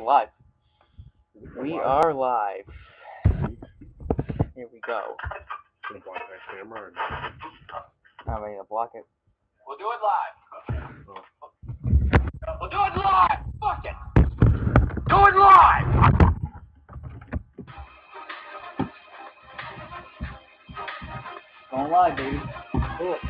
live. We are live. Here we go. Gonna block that camera or I'm ready to block it. We'll do it live. We'll do it live. Fuck it. Do it live. Going live, baby. Do it.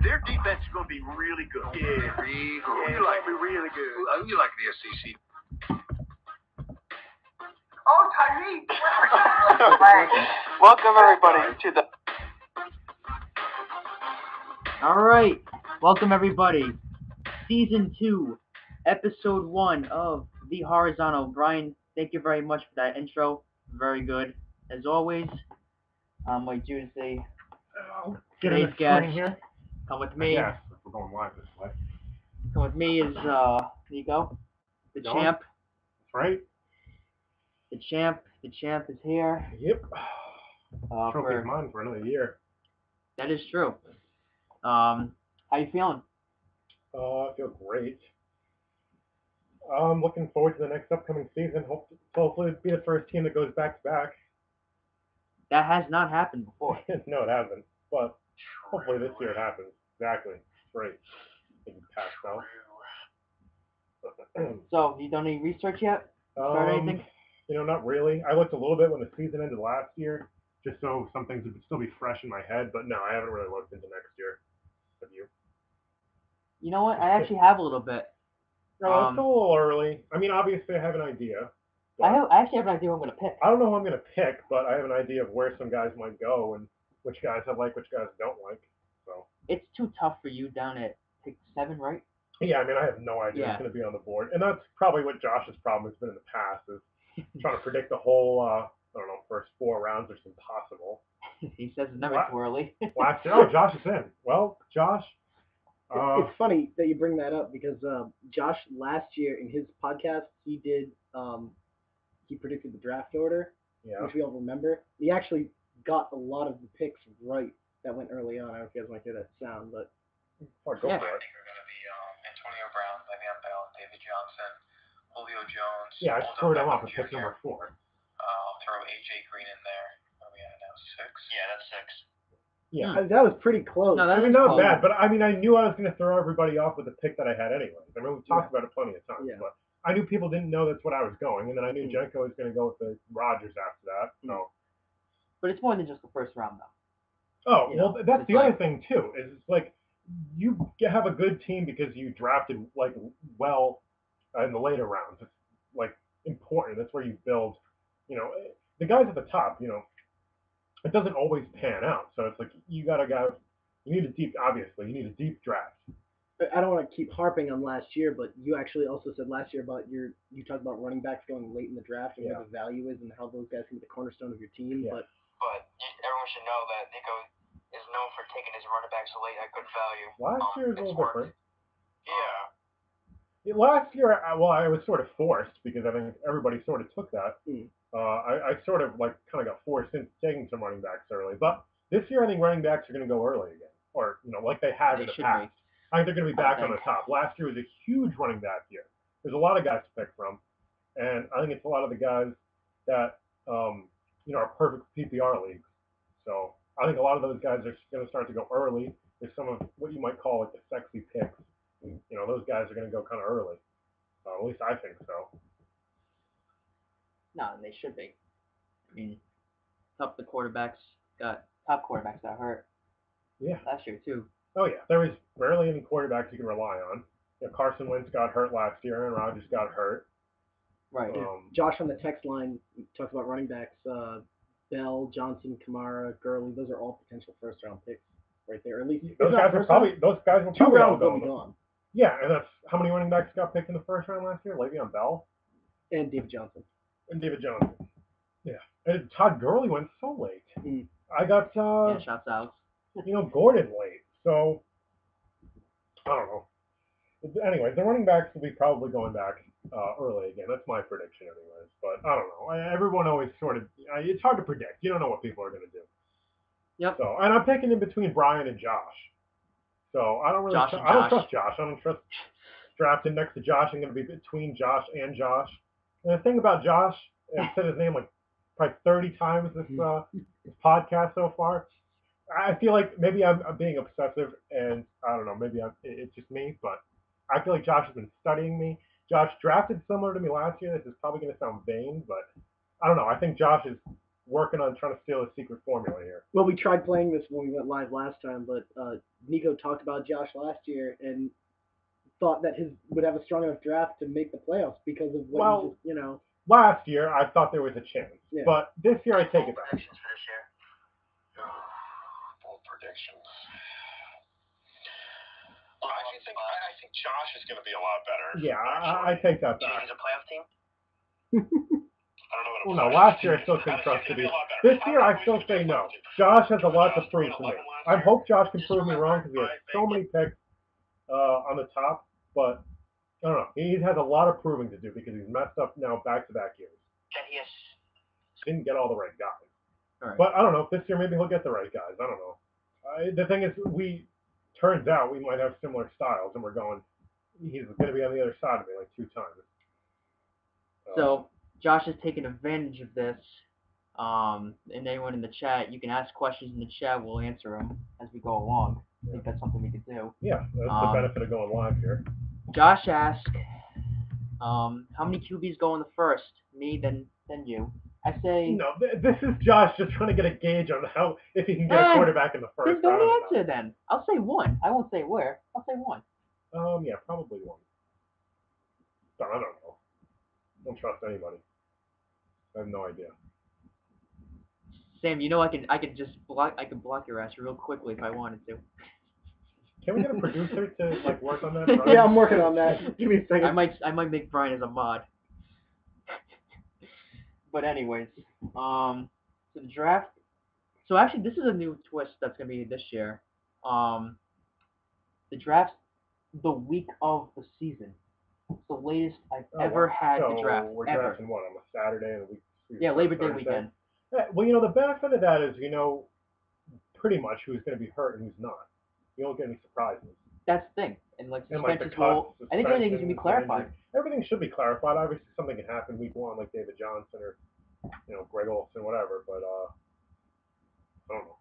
Their defense is going to be really good. Yeah, Reed. Yeah, you like me really good. You like the SEC. Oh, Tyreek. Welcome, everybody, to the... Alright. Welcome, everybody. Season 2, Episode 1 of The Horizontal. Brian, thank you very much for that intro. Very good. As always, like Tuesday, today's guest. here. Come with me. Yes, we're going live this way. Come with me is Nico, the Going? champ. That's right. The champ is here. Yep. Trophy's For mine for another year. that is true. How you feeling? I feel great. I'm looking forward to the next upcoming season. Hopefully it'll be the first team that goes back to back. That has not happened before. No, it hasn't. But hopefully this year it happens. Exactly. Great. Thank you, Pascal. So you done any research yet? Start anything? Not really. I looked a little bit when the season ended last year, just so some things would still be fresh in my head. But no, I haven't really looked into next year. Have you? You know what? I actually have a little bit. No, it's still a little early. I mean, obviously I have an idea. I actually have an idea what I'm gonna pick. I don't know who I'm going to pick, but I have an idea of where some guys might go and which guys I like, which guys I don't like. So It's too tough for you down at pick 7, right? yeah, I mean, I have no idea who's going to be on the board, and that's probably what Josh's problem has been in the past is trying to predict the whole. First 4 rounds is impossible. He says it's never too early. Last year, oh, Josh is in. Well, Josh. It's funny that you bring that up because Josh last year in his podcast he did he predicted the draft order, which we all remember. He actually got a lot of the picks right that went early on. I don't know if you guys might hear that sound, but go for it. I think they're going to be Antonio Brown, Le'Veon Bell, David Johnson, Julio Jones. Yeah, I screwed him up with pick number 4. I'll throw AJ Green in there. What are we at now? 6? Yeah, that's 6. Yeah, that was pretty close. No, I mean, not bad, but I mean, I knew I was going to throw everybody off with the pick that I had anyways. I mean, we've talked about it plenty of times, but I knew people didn't know that's what I was going, and then I knew Jenko was going to go with the Rodgers after that. So, but it's more than just the first round, though. Oh, well, that's the other thing too. Is it's like you have a good team because you drafted well in the later rounds. It's important. That's where you build. The guys at the top. It doesn't always pan out. So it's like you got a guy. You need a deep draft. I don't want to keep harping on last year, but you actually also said last year about you talked about running backs going late in the draft and where the value is and how those guys can be the cornerstone of your team. But everyone should know that Nico is known for taking his running backs late at good value. Last year was a little different. Yeah. Last year, I was sort of forced because I think everybody sort of took that. I sort of kind of got forced into taking some running backs early. But this year, I think running backs are going to go early again, or like they have in the past. I think they're going to be back on the top. Last year was a huge running back year. There's a lot of guys to pick from, and I think it's a lot of the guys that are perfect PPR leagues. So I think a lot of those guys are going to start to go early. There's some of what you might call the sexy picks. Those guys are going to go kind of early. At least I think so. No, they should be. I mean, top quarterbacks got hurt. Yeah. Last year too. Oh yeah, there was barely any quarterbacks you can rely on. Carson Wentz got hurt last year, and Rodgers got hurt. Right. Josh on the text line talks about running backs. Bell, Johnson, Kamara, Gurley. Those are all potential first-round picks right there. At least those guys will 2 probably rounds will be gone. Yeah, and that's how many running backs got picked in the first round last year? Le'Veon Bell and David Johnson. Yeah, and Todd Gurley went so late. I got shots out. Gordon late. So I don't know. Anyway, the running backs will be probably going back early again. That's my prediction, anyways. But I don't know. Everyone always sort of. It's hard to predict. You don't know what people are going to do. Yep. So, and I'm picking in between Brian and Josh. So I don't really. Josh and I don't Josh. trust Josh. I don't trust drafting next to Josh. I'm going to be between Josh and Josh. And the thing about Josh, I've said his name like probably 30 times this podcast so far. I feel like maybe I'm being obsessive, and I don't know. Maybe it's just me, but I feel like Josh has been studying me. Josh drafted similar to me last year. This is probably going to sound vain, but I don't know. I think Josh is working on trying to steal a secret formula here. Well, we tried playing this when we went live last time, but Nico talked about Josh last year and thought that his would have a strong enough draft to make the playoffs because of what Last year, I thought there was a chance, but this year I take it back. Predictions for this year. Bold predictions. I think Josh is going to be a lot better. Yeah, I take that Do you back. think he's a playoff team? I don't know what. Well, no, last year I still think Josh could be. This year I still say no. Josh has a lot to prove to me. I hope Josh can prove me wrong because he has so many picks on the top, but I don't know. He has a lot of proving to do because he's messed up now back-to-back years. Yeah, he is. Didn't get all the right guys. All right. But I don't know. This year maybe he'll get the right guys. I don't know. The thing is, turns out we might have similar styles, and we're going. He's going to be on the other side of me like 2 times. So Josh has taken advantage of this. And anyone in the chat, you can ask questions in the chat. We'll answer them as we go along. I think that's something we could do. Yeah, that's the benefit of going live here. Josh asked, how many QBs go in the first? Me, then you. I say. No, this is Josh just trying to get a gauge on how if he can get a quarterback in the first. Then don't answer then. I'll say 1. I won't say where. I'll say 1. Yeah, probably 1. But I don't know. Don't trust anybody. I have no idea. Sam, you know I could just block your ass real quickly if I wanted to. Can we get a producer to like work on that? Yeah, I'm working on that. Give me a second. I might make Brian as a mod. But anyways, so the draft. So actually, this is a new twist that's gonna be this year. The draft's the week of the season. It's the latest I've ever had the draft. We're ever. drafting what, on a Saturday and a week? Yeah, Labor Day Thursday? weekend. Well, the benefit of that is pretty much who's going to be hurt and who's not. You don't get any surprises. That's the thing. And like And suspensions the cuts, I think everything is gonna be clarified. Everything should be clarified. Obviously, something can happen week 1, like David Johnson or Greg Olsen, whatever. But I don't know.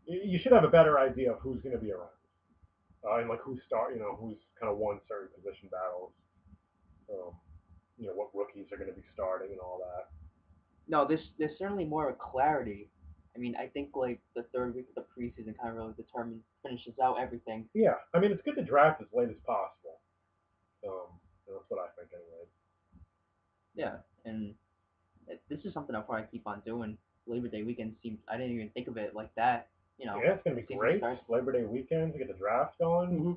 You should have a better idea of who's going to be around, and like who's kind of won certain position battles. What rookies are going to be starting and all that. No, there's certainly more clarity. I mean, I think like the third week of the preseason kind of really finishes out everything. Yeah, I mean it's good to draft as late as possible. That's what I think, anyway. Yeah, and this is something I'll probably keep on doing. Labor Day weekend I didn't even think of it like that. Yeah, it's gonna be great. Labor Day weekend to get the draft going. Mm-hmm.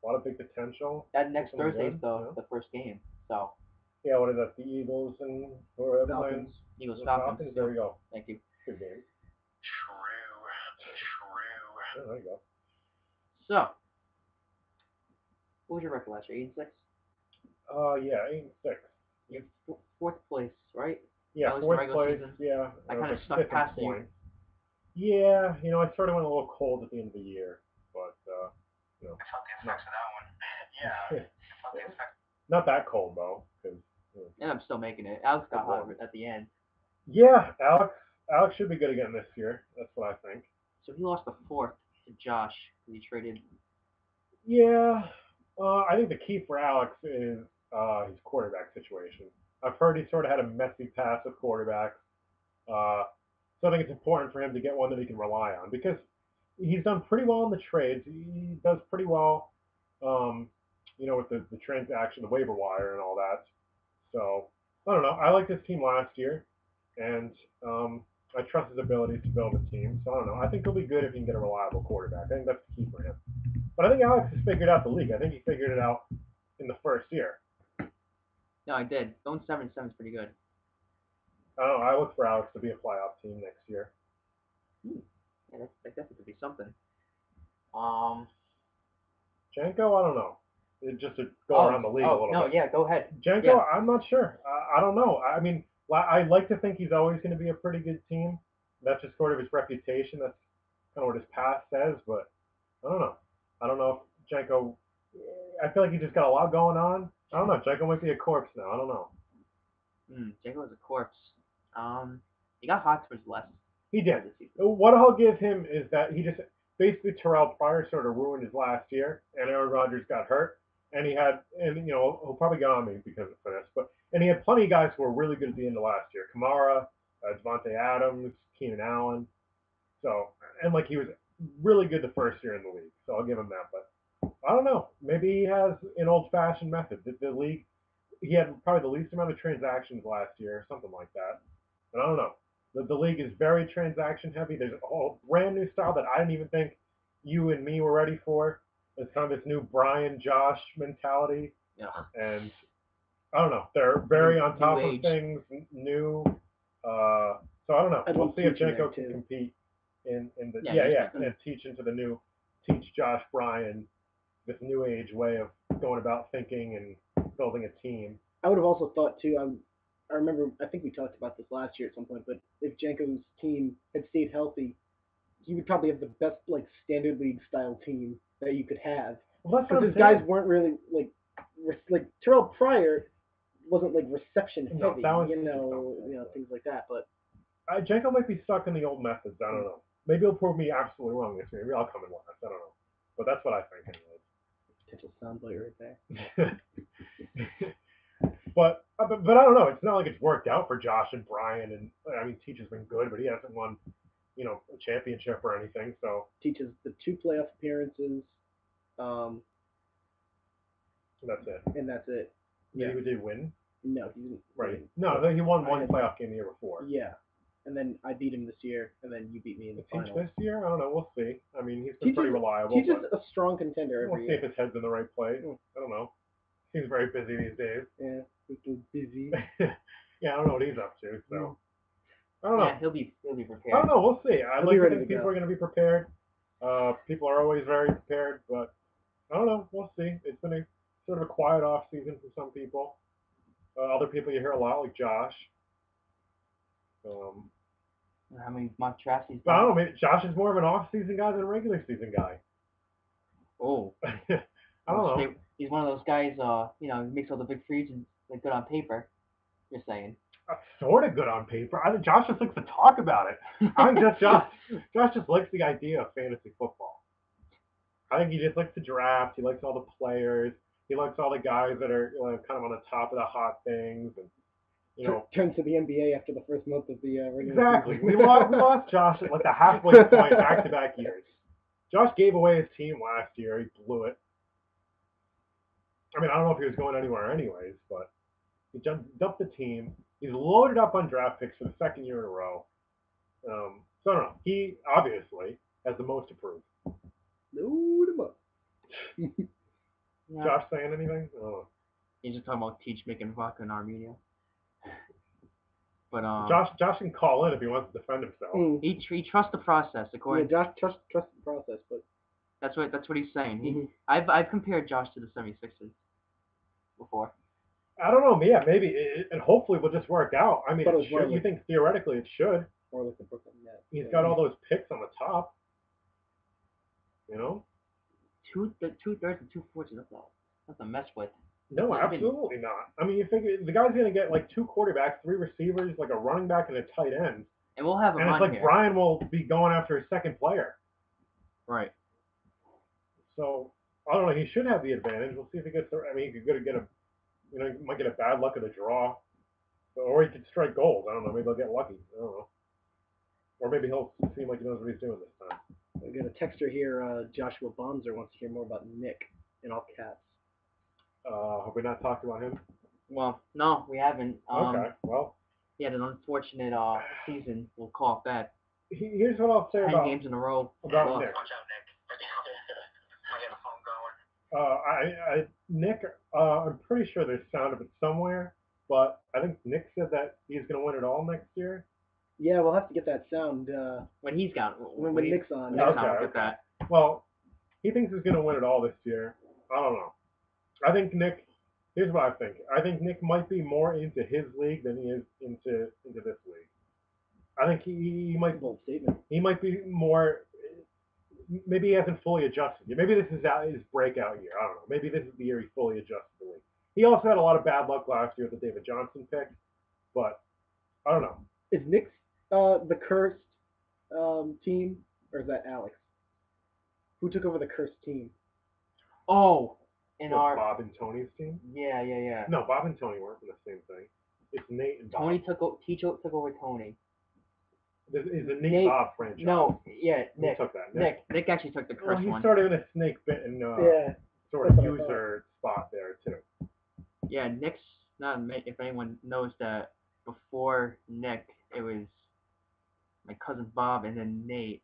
A lot of big potential. That next Thursday is the first game. So. Yeah, what is that? The Eagles and whoever Falcons. Eagles Falcons. There we go. Thank you. Good game. True. Oh, there you go. So, what was your record last year? 8-6. Yeah, 8-6. Fourth place, right? Yeah, fourth place. Season. Yeah. I kind of stuck past you. Yeah, I sort of went a little cold at the end of the year, but I felt the effects of that one. Yeah. I felt the effects. Not that cold though, because. And I'm still making it. Alex got hot at the end. Yeah, Alex should be good again this year. That's what I think. So he lost the 4th to Josh. He traded. Yeah, I think the key for Alex is his quarterback situation. I've heard he sort of had a messy past with quarterbacks. So I think it's important for him to get one that he can rely on because he's done pretty well in the trades. He does pretty well, with the transaction, the waiver wire, and all that. So I don't know. I liked his team last year, and I trust his abilities to build a team. So I don't know. I think he'll be good if he can get a reliable quarterback. I think that's the key for him. But I think Alex has figured out the league. I think he figured it out in the first year. No, I did. Going 7-7 is pretty good. I don't know. I look for Alex to be a playoff team next year. Yeah, that definitely could be something. Janko, I don't know. just to go around the league a little no, bit. yeah, go ahead. Jenko, Yeah. I'm not sure. I don't know. I mean, I like to think he's always going to be a pretty good team. That's just sort of his reputation. That's kind of what his past says, but I don't know. I don't know if Jenko. I feel like he just got a lot going on. I don't know. Jenko might be a corpse now. I don't know. Jenko is a corpse. He got Hotspur's less. He did. What I'll give him is that he just basically Terrell Pryor sort of ruined his last year, and Aaron Rodgers got hurt, and he'll probably get on me because of this, and he had plenty of guys who were really good at the end of last year. Kamara, Devontae Adams, Keenan Allen. So, and like he was really good the first year in the league, so I'll give him that. But I don't know. Maybe he has an old-fashioned method. The league, he had probably the least amount of transactions last year, something like that. But I don't know. The league is very transaction heavy. There's a whole brand new style that I didn't even think you and me were ready for. It's kind of this new Brian Josh mentality. Yeah. And I don't know. They're very on top of things, new. So I don't know. We'll see if Jenko can compete in the and teach Josh Bryan this new age way of going about thinking and building a team. I would have also thought too. I remember, I think we talked about this last year at some point, but if Jenko's team had stayed healthy, he would probably have the best like standard league style team that you could have. Well, because his guys weren't really like Terrell Pryor wasn't like reception heavy, things like that. But Jenko might be stuck in the old methods. I don't know. Maybe he'll prove me absolutely wrong this year. Maybe I'll come in last. I don't know. But that's what I think anyway. Potential soundbite right there. But I don't know. It's not like it's worked out for Josh and Brian, and I mean, Teach has been good, but he hasn't won, a championship or anything. So Teach has the 2 playoff appearances. That's it. And that's it. Yeah. Did he win? No, he didn't. Right. No, he won one playoff game the year before. Yeah. And then I beat him this year, and then you beat me in the final. This year? I don't know. We'll see. I mean, he's been pretty reliable. He's just a strong contender every year. We'll see if his head's in the right place. I don't know. Seems very busy these days. Yeah, he's busy. Yeah, I don't know what he's up to. So I don't know. Yeah, he'll be prepared. I don't know. We'll see. I like to think people are going to be prepared. People are always very prepared, but I don't know. We'll see. It's been a sort of a quiet off season for some people. Other people you hear a lot, like Josh. How many mock drafts he's done? I don't know. Maybe Josh is more of an off-season guy than a regular season guy. Oh. I don't know. He's one of those guys, he makes all the big free agents look good on paper. You're saying. Sort of good on paper. I think Josh just likes to talk about it. I think Josh just likes the idea of fantasy football. I think he just likes to draft. He likes all the players. He likes all the guys that are kind of on the top of the hot things. And, turn to the NBA after the first month of the regular exactly. season. We lost Josh at like the halfway point back-to-back years. Josh gave away his team last year. He blew it. I mean, I don't know if he was going anywhere anyways, but he dumped the team. He's loaded up on draft picks for the second year in a row. So I don't know. He obviously has the most to prove. Load him up. Yeah. Josh saying anything? Oh. He's just talking about Teach making vodka in Armenia. But Josh can call in if he wants to defend himself. He trusts the process, according. Yeah, Josh trusts the process, but that's what he's saying. I've compared Josh to the 76ers before. I don't know. Yeah, maybe and hopefully will just work out. I mean, it should. You think theoretically it should? Or like the Brooklyn Nets. He's got all those picks on the top. 2/3 and 2/4. That's a mess with. No, absolutely not. I mean, you figure the guy's going to get like 2 quarterbacks, 3 receivers, like a running back and a tight end. And we'll have him on here. And it's like Brian will be going after his second player. Right. So, I don't know. He should have the advantage. We'll see if he gets I mean, he could get he might get a bad luck of the draw. Or he could strike gold. I don't know. Maybe he'll get lucky. I don't know. Or maybe he'll seem like he knows what he's doing this time. We got a texter here. Joshua Bonzer wants to hear more about Nick in all caps. Have we not talked about him? Well, no, we haven't. Okay, well. He had an unfortunate season. We'll call it that. Here's what I'll say 10 about games in a row. About Nick. Watch out, Nick. I got a phone going. Nick, I'm pretty sure there's sound of it somewhere, but I think Nick said that he's going to win it all next year. Yeah, we'll have to get that sound when he's got when Nick's on. Okay. Well, he thinks he's going to win it all this year. I don't know. I think Nick. Here's what I think. I think Nick might be more into his league than he is into this league. I think he might Bold statement. he might be more. Maybe he hasn't fully adjusted yet. Maybe this is his breakout year. I don't know. Maybe this is the year he fully adjusted the league. He also had a lot of bad luck last year with the David Johnson pick, but I don't know. Is Nick's the cursed team, or is that Alex? Who took over the cursed team? Oh, in What, our Bob and Tony's team? yeah. No, Bob and Tony weren't in the same thing. It's Nate and Bob. Ticho took over Tony. Is the Nate Bob franchise? No, yeah, Who Nick. took that? Nick actually took the Well, cursed he's one. sort of in a snake bitten Yeah. sort of That's what I user spot there too. Yeah, Nick's not. If anyone knows that, before Nick, it was my cousin Bob and then Nate,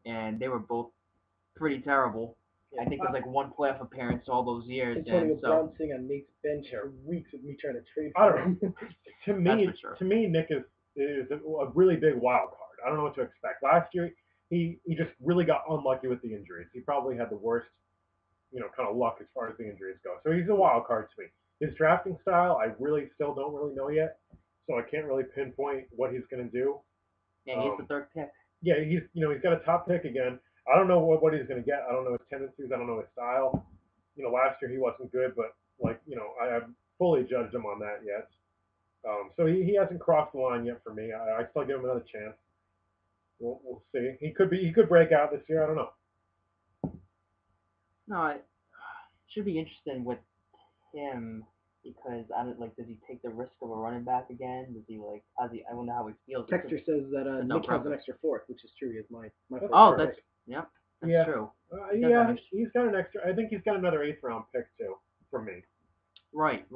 and they were both pretty terrible. I think there's like one playoff appearance all those years, Antonio and so Brown sitting on Nate's bench for weeks of me trying to trade I for don't him. That's for sure. To me, Nick is a really big wild card. I don't know what to expect. Last year, he just really got unlucky with the injuries. He probably had the worst, kind of luck as far as the injuries go. So he's a wild card to me. His drafting style, I really still don't really know yet. So I can't really pinpoint what he's going to do. yeah, he's the third pick. Yeah, he's got a top pick again. I don't know what he's going to get. I don't know his tendencies. I don't know his style. Last year he wasn't good, but I haven't fully judged him on that yet. So he hasn't crossed the line yet for me. I still give him another chance. We'll see. He could break out this year. I don't know. No, it should be interesting with him because I don't does he take the risk of a running back again? Does he I wonder how he feels. Texter says that no Nick has problem. an extra fourth, which is true. He has my first Oh, pick. that's yep. That's Yeah. true. He's got an extra. I think he's got another 8th round pick too from me. Right.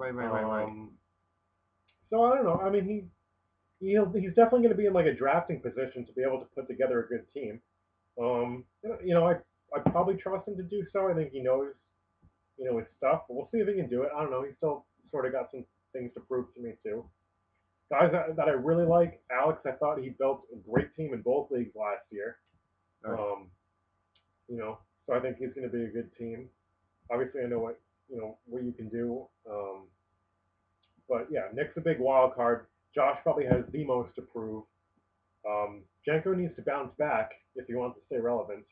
So I don't know. I mean, he's definitely going to be in like a drafting position to be able to put together a good team. I probably trust him to do so. I think he knows, his stuff. But we'll see if he can do it. I don't know. He's still sort of got some things to prove to me too. Guys that I really like, Alex. I thought he built a great team in both leagues last year. Right. So I think he's going to be a good team. Obviously, I know what you can do. But yeah, Nick's a big wild card. Josh probably has the most to prove. Jenko needs to bounce back if he wants to stay relevant.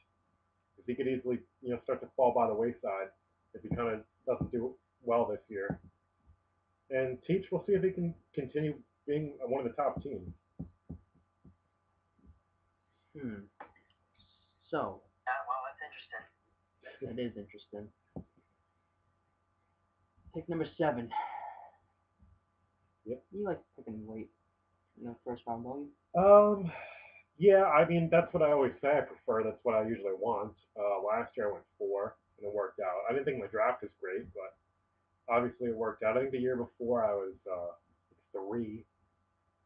If he could easily, start to fall by the wayside if he kind of doesn't do well this year. And Teach, we'll see if he can continue being one of the top teams. So. Well, that's interesting. That is interesting. Pick number 7. Yep. You like picking late in the first round, don't you? Yeah, I mean, that's what I always say I prefer. That's what I usually want. Last year I went 4, and it worked out. I didn't think my draft was great, but obviously it worked out. I think the year before I was 3.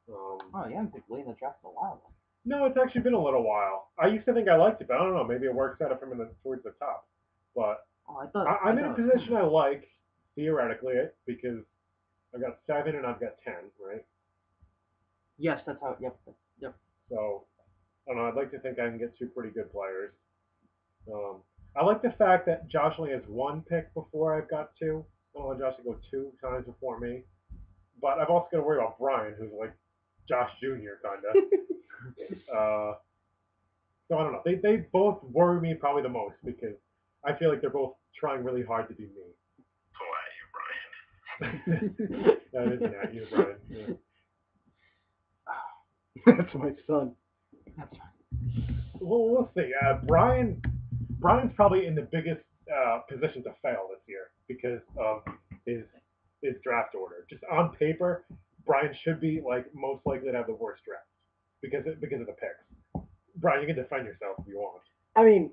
Oh, you haven't picked late in the draft in a while. No, it's actually been a little while. I used to think I liked it, but I don't know. Maybe it works out if I'm towards the top. But I'm in a position I like, theoretically, because I've got 7 and I've got 10, right? Yes, that's how. Yep. So, I don't know. I'd like to think I can get 2 pretty good players. I like the fact that Josh only has 1 pick before I've got 2. I don't want Josh to go 2 times before me. But I've also got to worry about Brian, who's like Josh Jr. kind of. So I don't know. They both worry me probably the most because I feel like they're both trying really hard to be me. Boy, you Brian. That is Nat. You're Brian. Yeah. That's my son. Well, we'll see. Brian's probably in the biggest position to fail this year because of his draft order. Just on paper, Brian should be most likely to have the worst draft because of the picks. Brian, you can defend yourself if you want. I mean,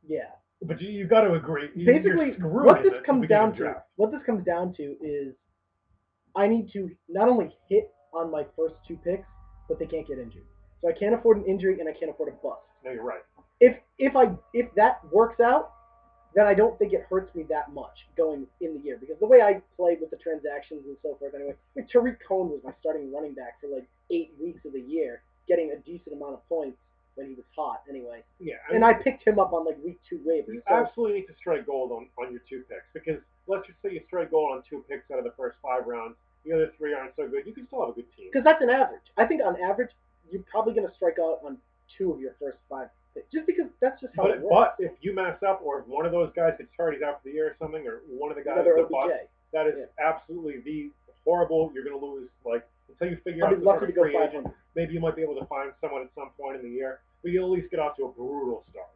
yeah. But you got to agree. Basically, what this comes down to is I need to not only hit on my first 2 picks, but they can't get injured. So I can't afford an injury and I can't afford a bust. No, you're right. If that works out, then I don't think it hurts me that much going in the year because the way I played with the transactions and so forth anyway, Tariq Cohen was my starting running back for 8 weeks of the year, getting a decent amount of points when he was hot anyway. Yeah. I picked him up on week 2 waivers. You absolutely need to strike gold on your 2 picks because let's just say you strike gold on 2 picks out of the first 5 rounds. The other 3 aren't so good. You can still have a good team. Because that's an average. I think on average, you're probably going to strike out on 2 of your first 5 picks. Just because that's just how it works. But if you mess up, or if one of those guys gets hurt, he's out for the year or something, or one of the guys Another is a bust, OBJ. that is absolutely the horrible. You're going to lose, like, until you figure I'll out be the lucky to go free agent. 500. Maybe you might be able to find someone at some point in the year, but you'll at least get off to a brutal start.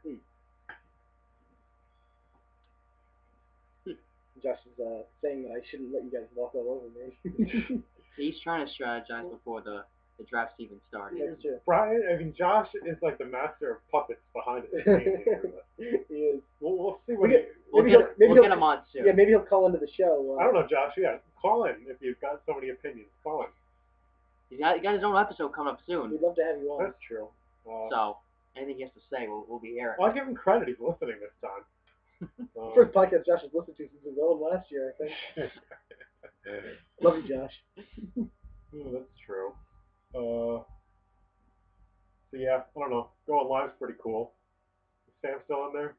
Josh is saying that I shouldn't let you guys walk all over me. He's trying to strategize before the draft's even started. That's true. Brian, I mean, Josh is like the master of puppets behind it. He is. We'll see what We'll get him on soon. Yeah, maybe he'll call into the show. I don't know, Josh. Yeah, call in if you've got so many opinions. Call in. He got his own episode coming up soon. We'd love to have you on. That's true. So anything he has to say, we'll be airing. I'll give him credit. He's listening this time. First podcast Josh has listened to since his own last year, I think. Love you, Josh. That's true. So yeah, I don't know. Going live's pretty cool. Is Sam still in there?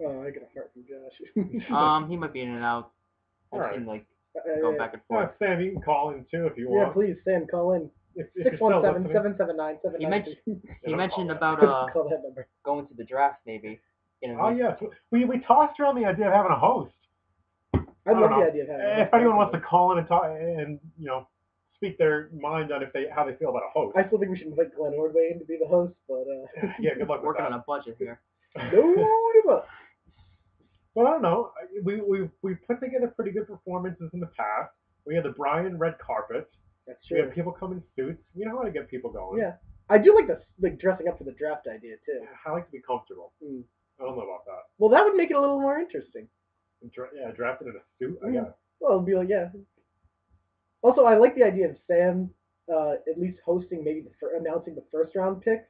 Oh, I got a heart from Josh. He might be in and out. All right. And, like, go back and forth. Sam, you can call in too if you want. Yeah, please, Sam, call in. If you're still listening. 617-779-7992. He mentioned about Call that number. going to the draft maybe. Oh yes, we tossed around the idea of having a host. I love the idea of having. If anyone wants to call in and talk and speak their mind on how they feel about a host. I still think we should invite Glenn Ordway in to be the host, but yeah, good luck with working that. on a budget here. No, Well, I don't know. We put together pretty good performances in the past. We had the Brian red carpet. that's We true. had people come in suits. We know how to get people going. Yeah, I do like the dressing up for the draft idea too. I like to be comfortable. Mm. I don't know about that. Well, that would make it a little more interesting. Drafted in a suit. I Yeah. guess. Well, it'd be like, yeah. Also, I like the idea of Sam at least hosting, maybe announcing the first round picks,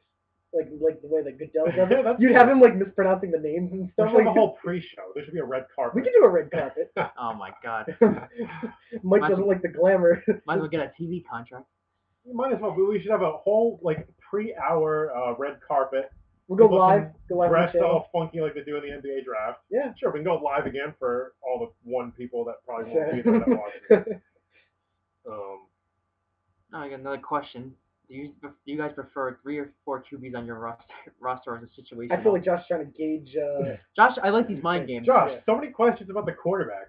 like the way that Goodell does it. That's You'd cool. have him like mispronouncing the names and We stuff. should have Like a whole pre-show. There should be a red carpet. we could do a red carpet. Oh my god. Mike doesn't like the glamour. Might as well get a TV contract. You might as well. We should have a whole pre-hour red carpet. We'll go People live. can Go live on the Dressed channel. all funky like they do in the NBA draft. Yeah. Sure, we can go live again for all the one people that probably won't be there that watch it. Oh, I got another question. Do you guys prefer 3 or 4 QBs on your roster as a situation? I feel like Josh is trying to gauge. Josh, I like these mind games. Josh, so many questions about the quarterback.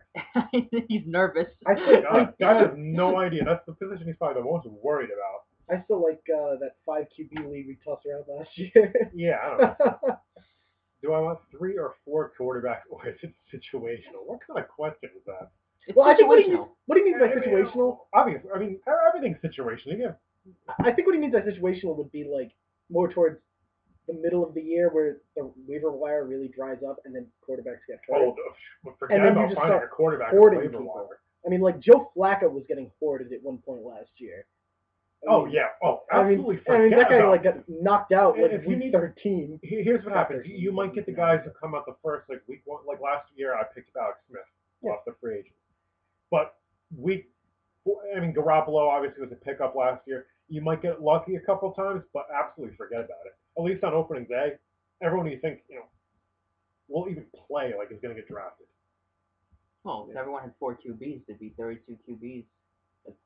He's nervous. I still, Guy has no idea. That's the position he's probably the most worried about. I still like that 5 QB league we tossed around last year. Yeah, I don't know. Do I want 3 or 4 quarterbacks, or is it situational? What kind of question is that? It's Well, I think situational. what do you mean by situational? Obviously, I mean everything's situational. Yeah. I think what he means by situational would be like more towards the middle of the year where the waiver wire really dries up and then quarterbacks get hurt. Oh, forget And then you about just finding start a quarterback on the hoarding waiver people. wire. I mean, like Joe Flacco was getting hoarded at one point last year. Oh yeah. Oh, absolutely. I mean that guy about like got knocked out like if you week need- 13. Here's what happens. You might get the guys who come out the first week one. Like last year, I picked up Alex Smith off the free agent. But Garoppolo obviously was a pickup last year. You might get lucky a couple times, but absolutely forget about it. At least on opening day, everyone you think will even play is going to get drafted. Well, if everyone had 4 QBs, there'd be 32 QBs. That's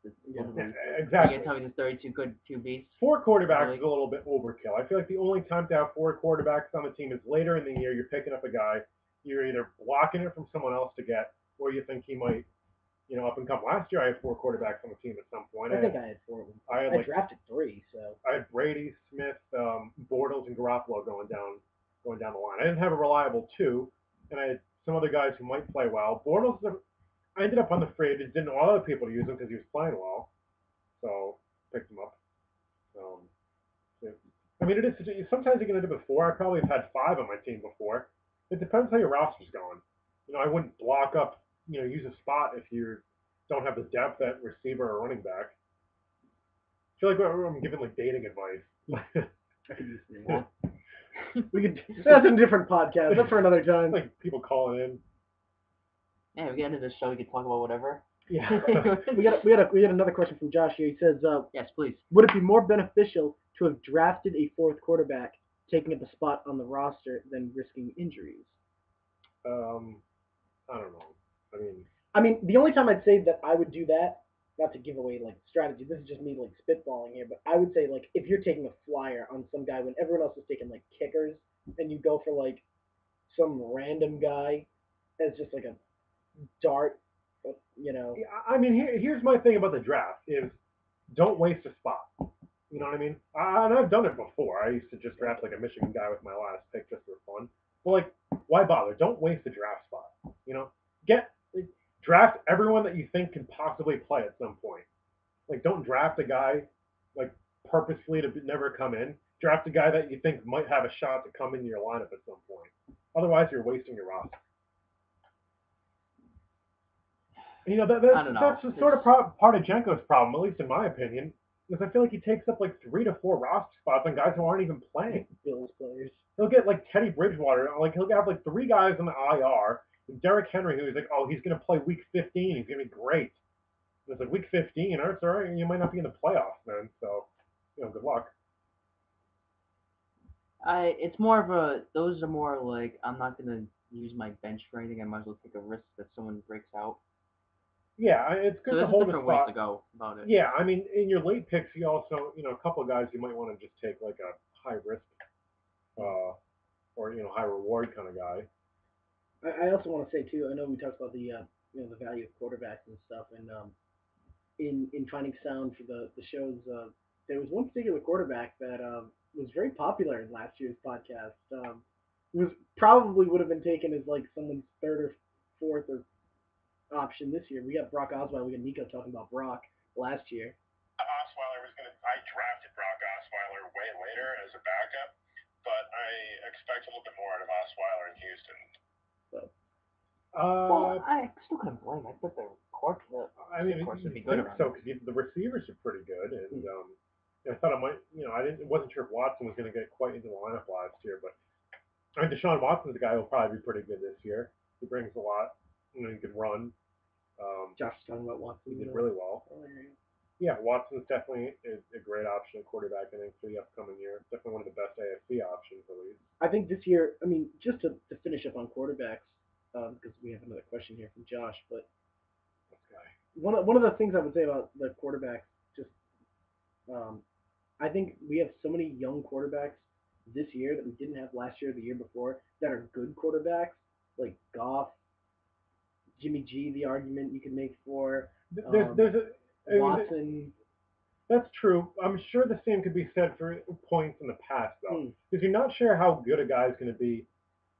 Exactly. You can tell me there's 32 good QBs. 4 quarterbacks is a little bit overkill. I feel like the only time to have 4 quarterbacks on the team is later in the year. You're picking up a guy, you're either blocking it from someone else to get, or you think he might, up and come. Last year I had 4 quarterbacks on the team at some point. I think I had 4 of them. I drafted 3, so I had Brady, Smith, Bortles, and Garoppolo going down the line. I didn't have a reliable 2, and I had some other guys who might play well. Bortles, I ended up on the free agent, didn't want other people to use him because he was playing well, so picked him up. Yeah. I mean, it is. Sometimes you can end up with 4. I probably have had 5 on my team before. It depends how your roster's going. I wouldn't block up, use a spot if you don't have the depth at receiver or running back. I feel like I'm giving dating advice. that's a different podcast. That's for another time. People calling in. Yeah, we get into this show. We can talk about whatever. Yeah. we got another question from Josh here. He says, yes, please. would it be more beneficial to have drafted a 4th quarterback, taking up a spot on the roster, than risking injuries? I don't know. I mean, the only time I'd say that I would do that, not to give away like strategy, this is just me like spitballing here, but I would say like if you're taking a flyer on some guy when everyone else is taking like kickers, and you go for like some random guy as just like a dart, you know. Yeah, I mean, here's my thing about the draft is don't waste a spot. You know what I mean? And I've done it before. I used to just draft like a Michigan guy with my last pick just for fun. But like, why bother? Don't waste a draft spot. You know, draft everyone that you think can possibly play at some point. Like, don't draft a guy like purposefully to never come in. Draft a guy that you think might have a shot to come into your lineup at some point. Otherwise, you're wasting your roster. You know, that's the sort of part of Jenko's problem, at least in my opinion, because I feel like he takes up like 3 to 4 roster spots on guys who aren't even playing. Bills players. He'll get like Teddy Bridgewater, like he'll have like 3 guys on the IR. And Derrick Henry, who's like, oh, he's going to play week 15. He's going to be great. And it's like week 15, or sorry, you might not be in the playoffs, man. So, you know, good luck. It's more of a. Those are more like I'm not going to use my bench for anything. I might as well take a risk that someone breaks out. Yeah, it's good to hold a spot. Different ways to go about it. Yeah, I mean, in your late picks, you also, you know, a couple of guys you might want to just take like a high risk, or you know, high reward kind of guy. I also want to say too. I know we talked about the you know, the value of quarterbacks and stuff, and in finding sound for the shows, there was one particular quarterback that was very popular in last year's podcast. Was probably would have been taken as like someone's 3rd or 4th or option this year. We got Brock Osweiler. We got Nico talking about Brock last year. I drafted Brock Osweiler way later as a backup, but I expect a little bit more out of Osweiler in Houston. So, well, I still couldn't blame. I thought the course would be good. So because the receivers are pretty good, and I thought I might, you know, wasn't sure if Watson was going to get quite into the lineup last year, but I mean, Deshaun Watson's a guy who'll probably be pretty good this year. He brings a lot. You know, he can run. Josh is talking about Watson. He did really well. Yeah, Watson's definitely a great option at quarterback, I think, for the upcoming year. Definitely one of the best AFC options, at least. I think this year, I mean, just to finish up on quarterbacks, because we have another question here from Josh, but one of the things I would say about the quarterbacks, just I think we have so many young quarterbacks this year that we didn't have last year or the year before that are good quarterbacks, like Goff, Jimmy G, the argument you could make for Watson. That's true. I'm sure the same could be said for points in the past, though, because you're not sure how good a guy's going to be,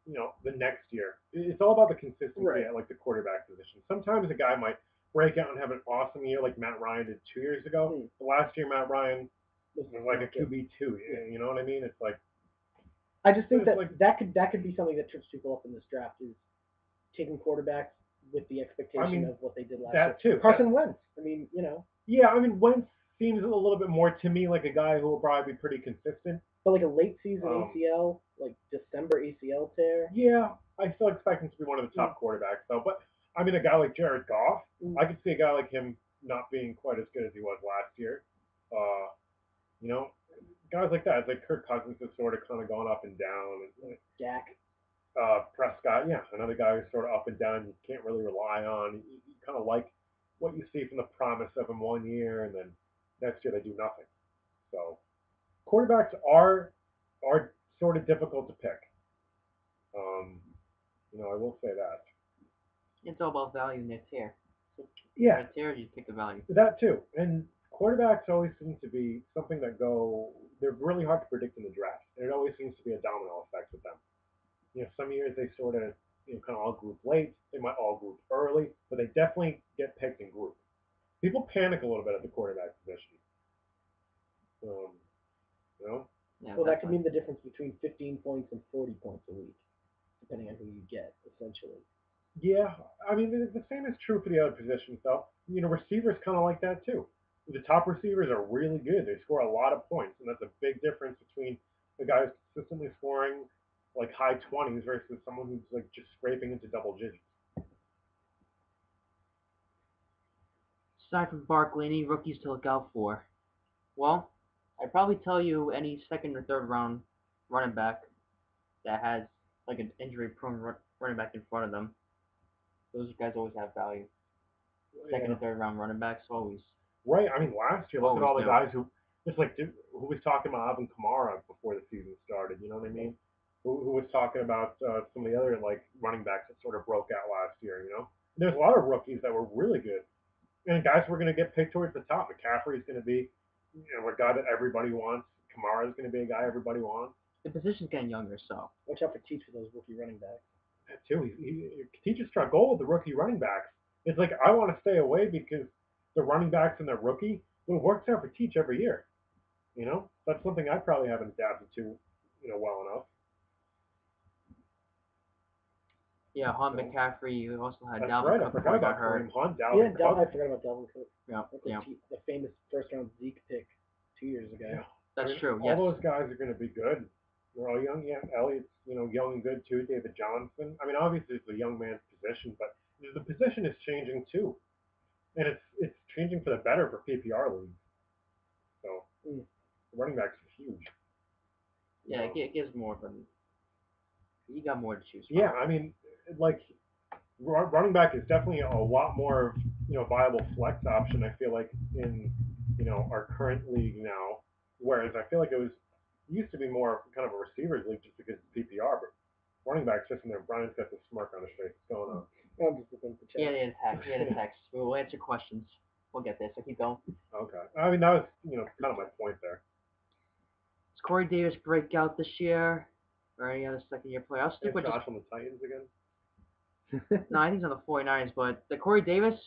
you know, the next year. It's all about the consistency at like the quarterback position. Sometimes a guy might break out and have an awesome year, like Matt Ryan did 2 years ago. But last year, Matt Ryan was like a QB2. You know what I mean? It's like I just think that could be something that trips people up in this draft is taking quarterbacks with the expectation of what they did last year. That too. Carson Wentz. I mean, you know. Yeah, I mean, Wentz seems a little bit more to me like a guy who will probably be pretty consistent. But like a late season ACL, like December ACL tear. Yeah, I still expect him to be one of the top quarterbacks, though. But I mean, a guy like Jared Goff, I could see a guy like him not being quite as good as he was last year. You know, guys like that. It's like Kirk Cousins has sort of kind of gone up and down. Dak. Prescott, yeah, another guy who's sort of up and down. You can't really rely on. You kind of like what you see from the promise of him 1 year, and then next year they do nothing. So quarterbacks are sort of difficult to pick. You know, I will say that. It's all about value in their tier. Yeah. The tier, you pick the value. That too. And quarterbacks always seem to be something that they're really hard to predict in the draft. And it always seems to be a domino effect with them. You know, some years they sort of, you know, kind of all group late. They might all group early, but they definitely get picked in group. People panic a little bit at the quarterback position. You know? Yeah, well, that could mean the difference between 15 points and 40 points a week, depending on who you get, essentially. Yeah, I mean, the same is true for the other positions, though. You know, receivers kind of like that, too. The top receivers are really good. They score a lot of points, and that's a big difference between the guys consistently scoring like high 20s versus someone who's like just scraping into double digits. Aside from Barkley, any rookies to look out for? Well, I'd probably tell you any 2nd or 3rd round running back that has like an injury-prone running back in front of them those guys always have value. Second and third round running backs always. Right. I mean, last year, look at all the Always guys who, just like, who was talking about Alvin Kamara before the season started, you know what I mean? Who was talking about some of the other, like, running backs that sort of broke out last year, you know? There's a lot of rookies that were really good. And guys were going to get picked towards the top. McCaffrey's going to be, a guy that everybody wants. Kamara's going to be a guy everybody wants. The position's getting younger, so. Watch out for Teach for those rookie running backs. That too. He teaches struck gold with the rookie running backs. It's like, I want to stay away because the running backs and the rookie, it works out for Teach every year. You know, that's something I probably haven't adapted to, well enough. Yeah, Hunt, McCaffrey. You also had That's Dalvin right. Cook I forgot before he got about hurt. Kareem Hunt. I Dalvin Cook. forgot about Dalvin Cook. Yeah, yeah. The famous first round Zeke pick 2 years ago. Yeah. That's true. All Yes. those guys are going to be good. They're all young. Yeah, Elliott's, young and good too. David Johnson. I mean, obviously it's a young man's position, but the position is changing too, and it's changing for the better for PPR leagues. So the running backs are huge. Yeah, it gives more of them. You got more to choose from. Yeah, I mean, like running back is definitely a lot more viable flex option. I feel like in our current league now, whereas I feel like it used to be more kind of a receivers league just because it's PPR, but running back's just in there. Brian's got this smirk on his face. What's going on? I'm just looking to check. He had a text. We'll answer questions. We'll get this. So keep going. Okay. I mean, that was kind of my point there. Does Corey Davis break out this year? Or any other second-year player? I'll stick Is with Josh on the Titans again? No, I think he's on the 49ers, but the Corey Davis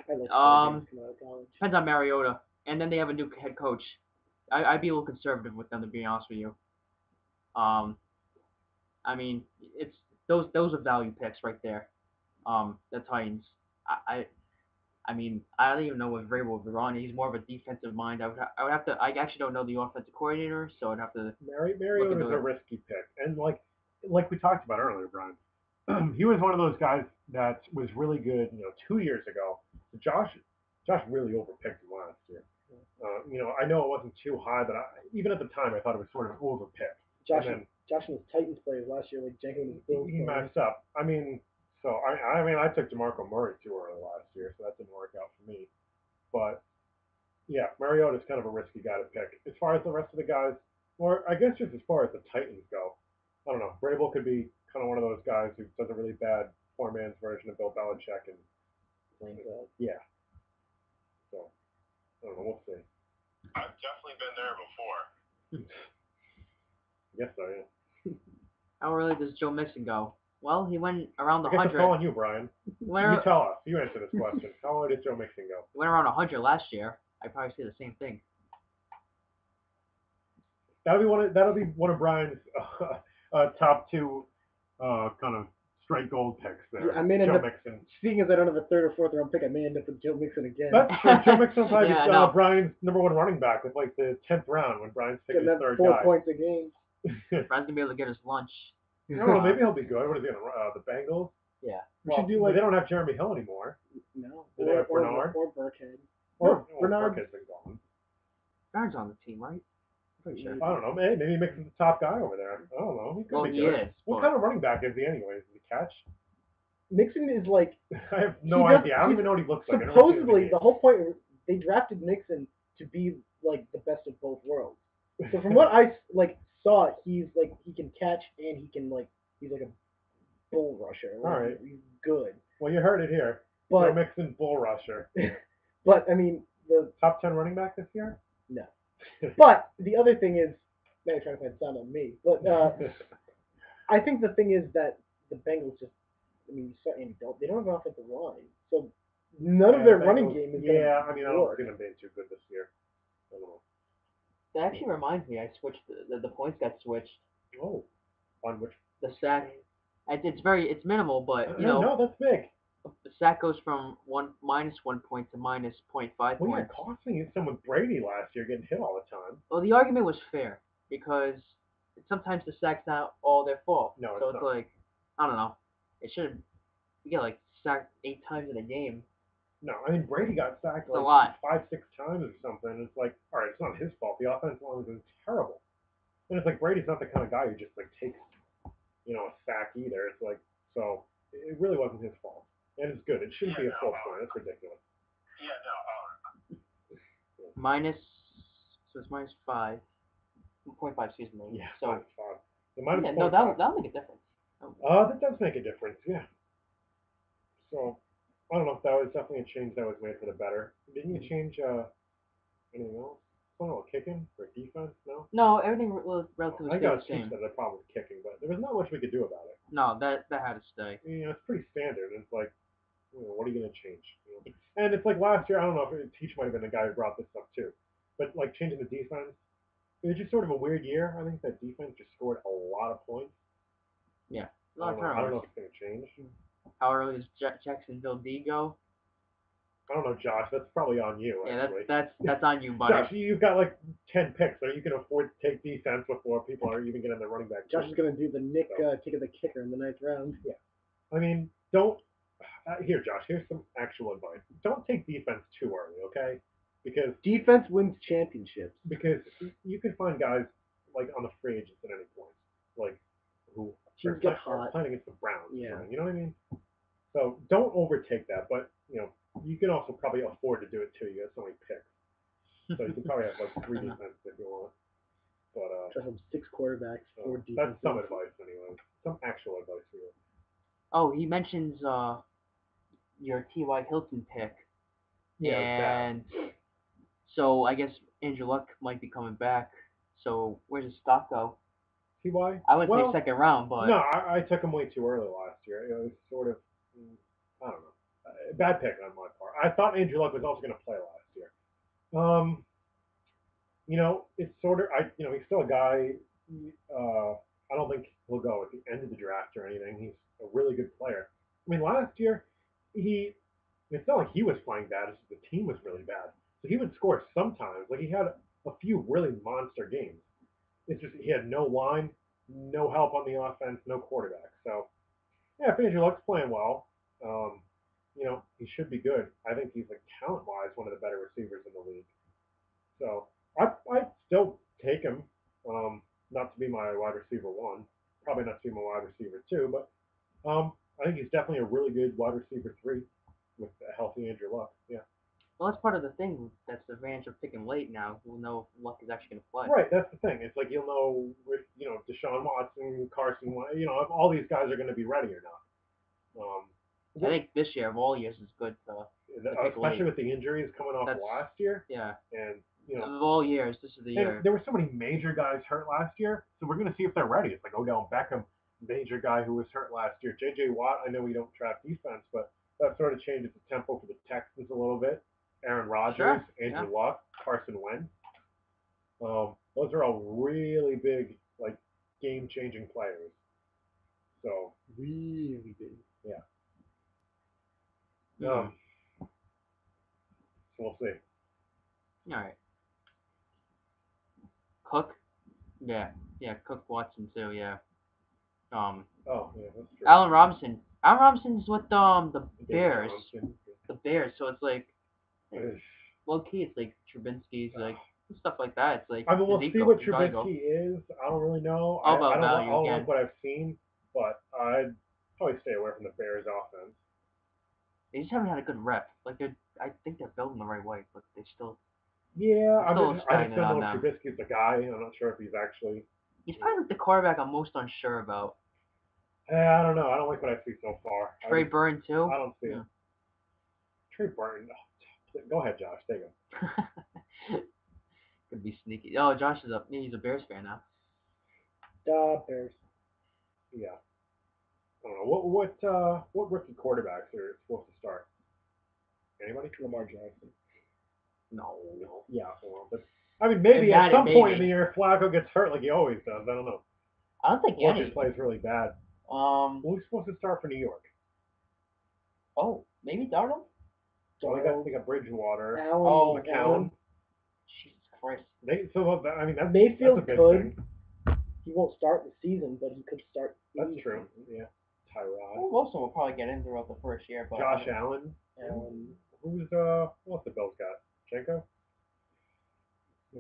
I like coming out of college. depends on Mariota. And then they have a new head coach. I'd be a little conservative with them, to be honest with you. I mean, it's those are value picks right there. The Titans. I mean, I don't even know what Vrabel would run. He's more of a defensive mind. I would have to. I actually don't know the offensive coordinator, so I'd have to. Mariota is a risky pick, and like we talked about earlier, Brian, he was one of those guys that was really good, 2 years ago. Josh really overpicked him last year. I know it wasn't too high, but even at the time, I thought it was sort of overpicked. Josh and his Titans players last year, like Jenkins and Bills. He messed up. I mean, I took DeMarco Murray too early last year, so that didn't work out for me. But yeah, Mariota's kind of a risky guy to pick. As far as the rest of the guys, or I guess just as far as the Titans go, I don't know. Vrabel could be kind of one of those guys who does a really bad poor man's version of Bill Belichick, and yeah. So I don't know. We'll see. I've definitely been there before. Yes, I am. How early does Joe Mixon go? Well, he went around the I guess it's 100. all on you, Brian. You tell us. You answer this question. How early did Joe Mixon go? He went around 100 last year. I'd probably say the same thing. That'll be one of Brian's top two kind of straight gold picks there. Yeah, I may end Joe up, Mixon. Seeing as I don't have a third or fourth round pick, I may end up with Joe Mixon again. That's true. Joe Mixon will probably Yeah, be I know. Brian's number one running back with like the 10th round when Brian's picking Getting his that third 4 guy. points a game. Brian's gonna be able to get his lunch. I don't know, maybe he'll be good. What is he on the Bengals? Yeah. We should do like they don't have Jeremy Hill anymore. No. Do they have Bernard? Or Burkhead. Or Bernard. Burkhead's been gone. Bernard's on the team, right? Pretty sure. I don't know. Maybe Mixon's the top guy over there. I don't know. He could Well, be he good. is, What but- kind of running back is he anyways? Is he catch? Mixon is like I have no idea. I don't even know what he looks like. supposedly the whole point they drafted Mixon to be like the best of both worlds. So from what I saw, he's like he can catch and he's like a bull rusher. Like, All right. he's good. Well, you heard it here. But Joe Mixon, bull rusher. but I mean the Top 10 running back this year? no. But the other thing is, now you're trying to find sound on me. But I think the thing is that the Bengals just, I mean, you saw Andy Dalton. They don't have an offensive line, so none of their running game is. Yeah, I mean, I don't work. see them being too good this year. I don't know. That actually reminds me. I switched. The points got switched. Oh, on which? The sack. It's minimal, but you No, know that's big. the sack goes from minus 1 point to minus 0.5 Well, yeah, points. costing you some with Brady last year getting hit all the time. Well, the argument was fair because sometimes the sack's not all their fault. No, so it's it's not. like I don't know. It should. You get like sacked 8 times in a game. No, I mean, Brady got sacked It's a like lot. 5-6 times or something. It's like, all right, it's not his fault. The offensive line was terrible. And it's like Brady's not the kind of guy who just like takes, a sack either. It's like, so it really wasn't his fault. And it's good. It shouldn't be a full point. That's ridiculous. Yeah, no. Minus, so it's minus 5. 0.5, excuse me. Yeah, So, minus 5. The minus yeah, no, 0.5. that'll make a difference. That does make a difference, yeah. So, I don't know if that was definitely a change that was made for the better. Didn't you change anything else? I don't know, kicking or defense? No? No, everything was relatively I stayed got the same. that had a problem with kicking, but there was not much we could do about it. No, that had to stay. You know, it's pretty standard. It's like, what are you going to change? You know? And it's like last year, I don't know if Teach might have been the guy who brought this up too, but like changing the defense, it was just sort of a weird year. I think that defense just scored a lot of points. Yeah. I don't know if it's going to change. How early does Jacksonville D go? I don't know, Josh. That's probably on you, Yeah, actually. that's on you, buddy. Josh, you've got like 10 picks, so you can afford to take defense before people are even getting their running back. Josh is going to do the Nick kick of the kicker in the 9th round. Yeah. I mean, don't... here, Josh, here's some actual advice. Don't take defense too early, okay? Because defense wins championships. Because you can find guys, like, on the free agents at any point, like, who are playing against the Browns. Yeah. Right? You know what I mean? So don't overtake that, but, you know, you can also probably afford to do it too. You have so many picks. So you can probably have like 3 defenses if you want. But just have 6 quarterbacks, 4 defenses. That's some advice anyway. Some actual advice for you. Oh, he mentions your T.Y. Hilton pick. Yeah. And so I guess Andrew Luck might be coming back. So where's his stock go? T.Y.? I wouldn't say second round, but no, I took him way too early last year. It was sort of, I don't know. Bad pick on my part. I thought Andrew Luck was also going to play last year. You know, it's sort of, he's still a guy. I don't think he'll go at the end of the draft or anything. He's a really good player. I mean, last year, it's not like he was playing bad. It's just the team was really bad. So he would score sometimes. Like, he had a few really monster games. It's just he had no line, no help on the offense, no quarterback. So, yeah, if Andrew Luck's playing well, he should be good. I think he's, like, talent-wise, one of the better receivers in the league. So I'd still take him, not to be my wide receiver 1, probably not to be my wide receiver 2, but I think he's definitely a really good wide receiver 3 with a healthy Andrew Luck. Yeah. Well, that's part of the thing. That's the advantage of picking late now. We'll know if Luck is actually going to play. Right, that's the thing. It's like you'll know with, Deshaun Watson, Carson, if all these guys are going to be ready or not. I think this year of all years is good to especially with the injuries coming off last year. Yeah. And, of all years, this is the year. There were so many major guys hurt last year, so we're going to see if they're ready. It's like Odell Beckham, major guy who was hurt last year. J.J. Watt, I know we don't draft defense, but that sort of changes the tempo for the Texans a little bit. Aaron Rodgers, Andrew Luck, Carson Wentz. Those are all really big, like, game-changing players. So really big. Yeah. So we'll see. All right. Cook? Yeah, Cook, Watson too, yeah. Oh, yeah, that's true. Allen Robinson. Allen Robinson's with the Bears. The Bears, so it's like, low key, it's like Trubinsky's, like, stuff like that. It's like, I mean, we'll see what Trubinsky is. I don't really know. I don't like what I've seen, but I'd probably stay away from the Bears offense. They just haven't had a good rep. Like, I think they're building the right way, but they still... Yeah, I just don't know if Trubisky's the guy. I'm not sure if he's actually... He's probably the quarterback I'm most unsure about. I don't know. I don't like what I see so far. Trey Burton, too? I don't see him. Trey Burton. Oh, go ahead, Josh. Take him. Could be sneaky. Oh, Josh he's a Bears fan now. Bears. Yeah. I don't know. What rookie quarterbacks are supposed to start? Anybody? Lamar Jackson. No. Yeah, well, but I mean, maybe at some point in the year, Flacco gets hurt like he always does. I don't know. I don't think he plays really bad. Who's supposed to start for New York? Oh, maybe Darnold? Well, they got Bridgewater. McCown. Jesus Christ. Mayfield could. He won't start the season, but he could start. That's true. Yeah. Tyrod. Well, most of them will probably get in throughout the first year. But Josh Allen. Who's what's the Bills got? Janko?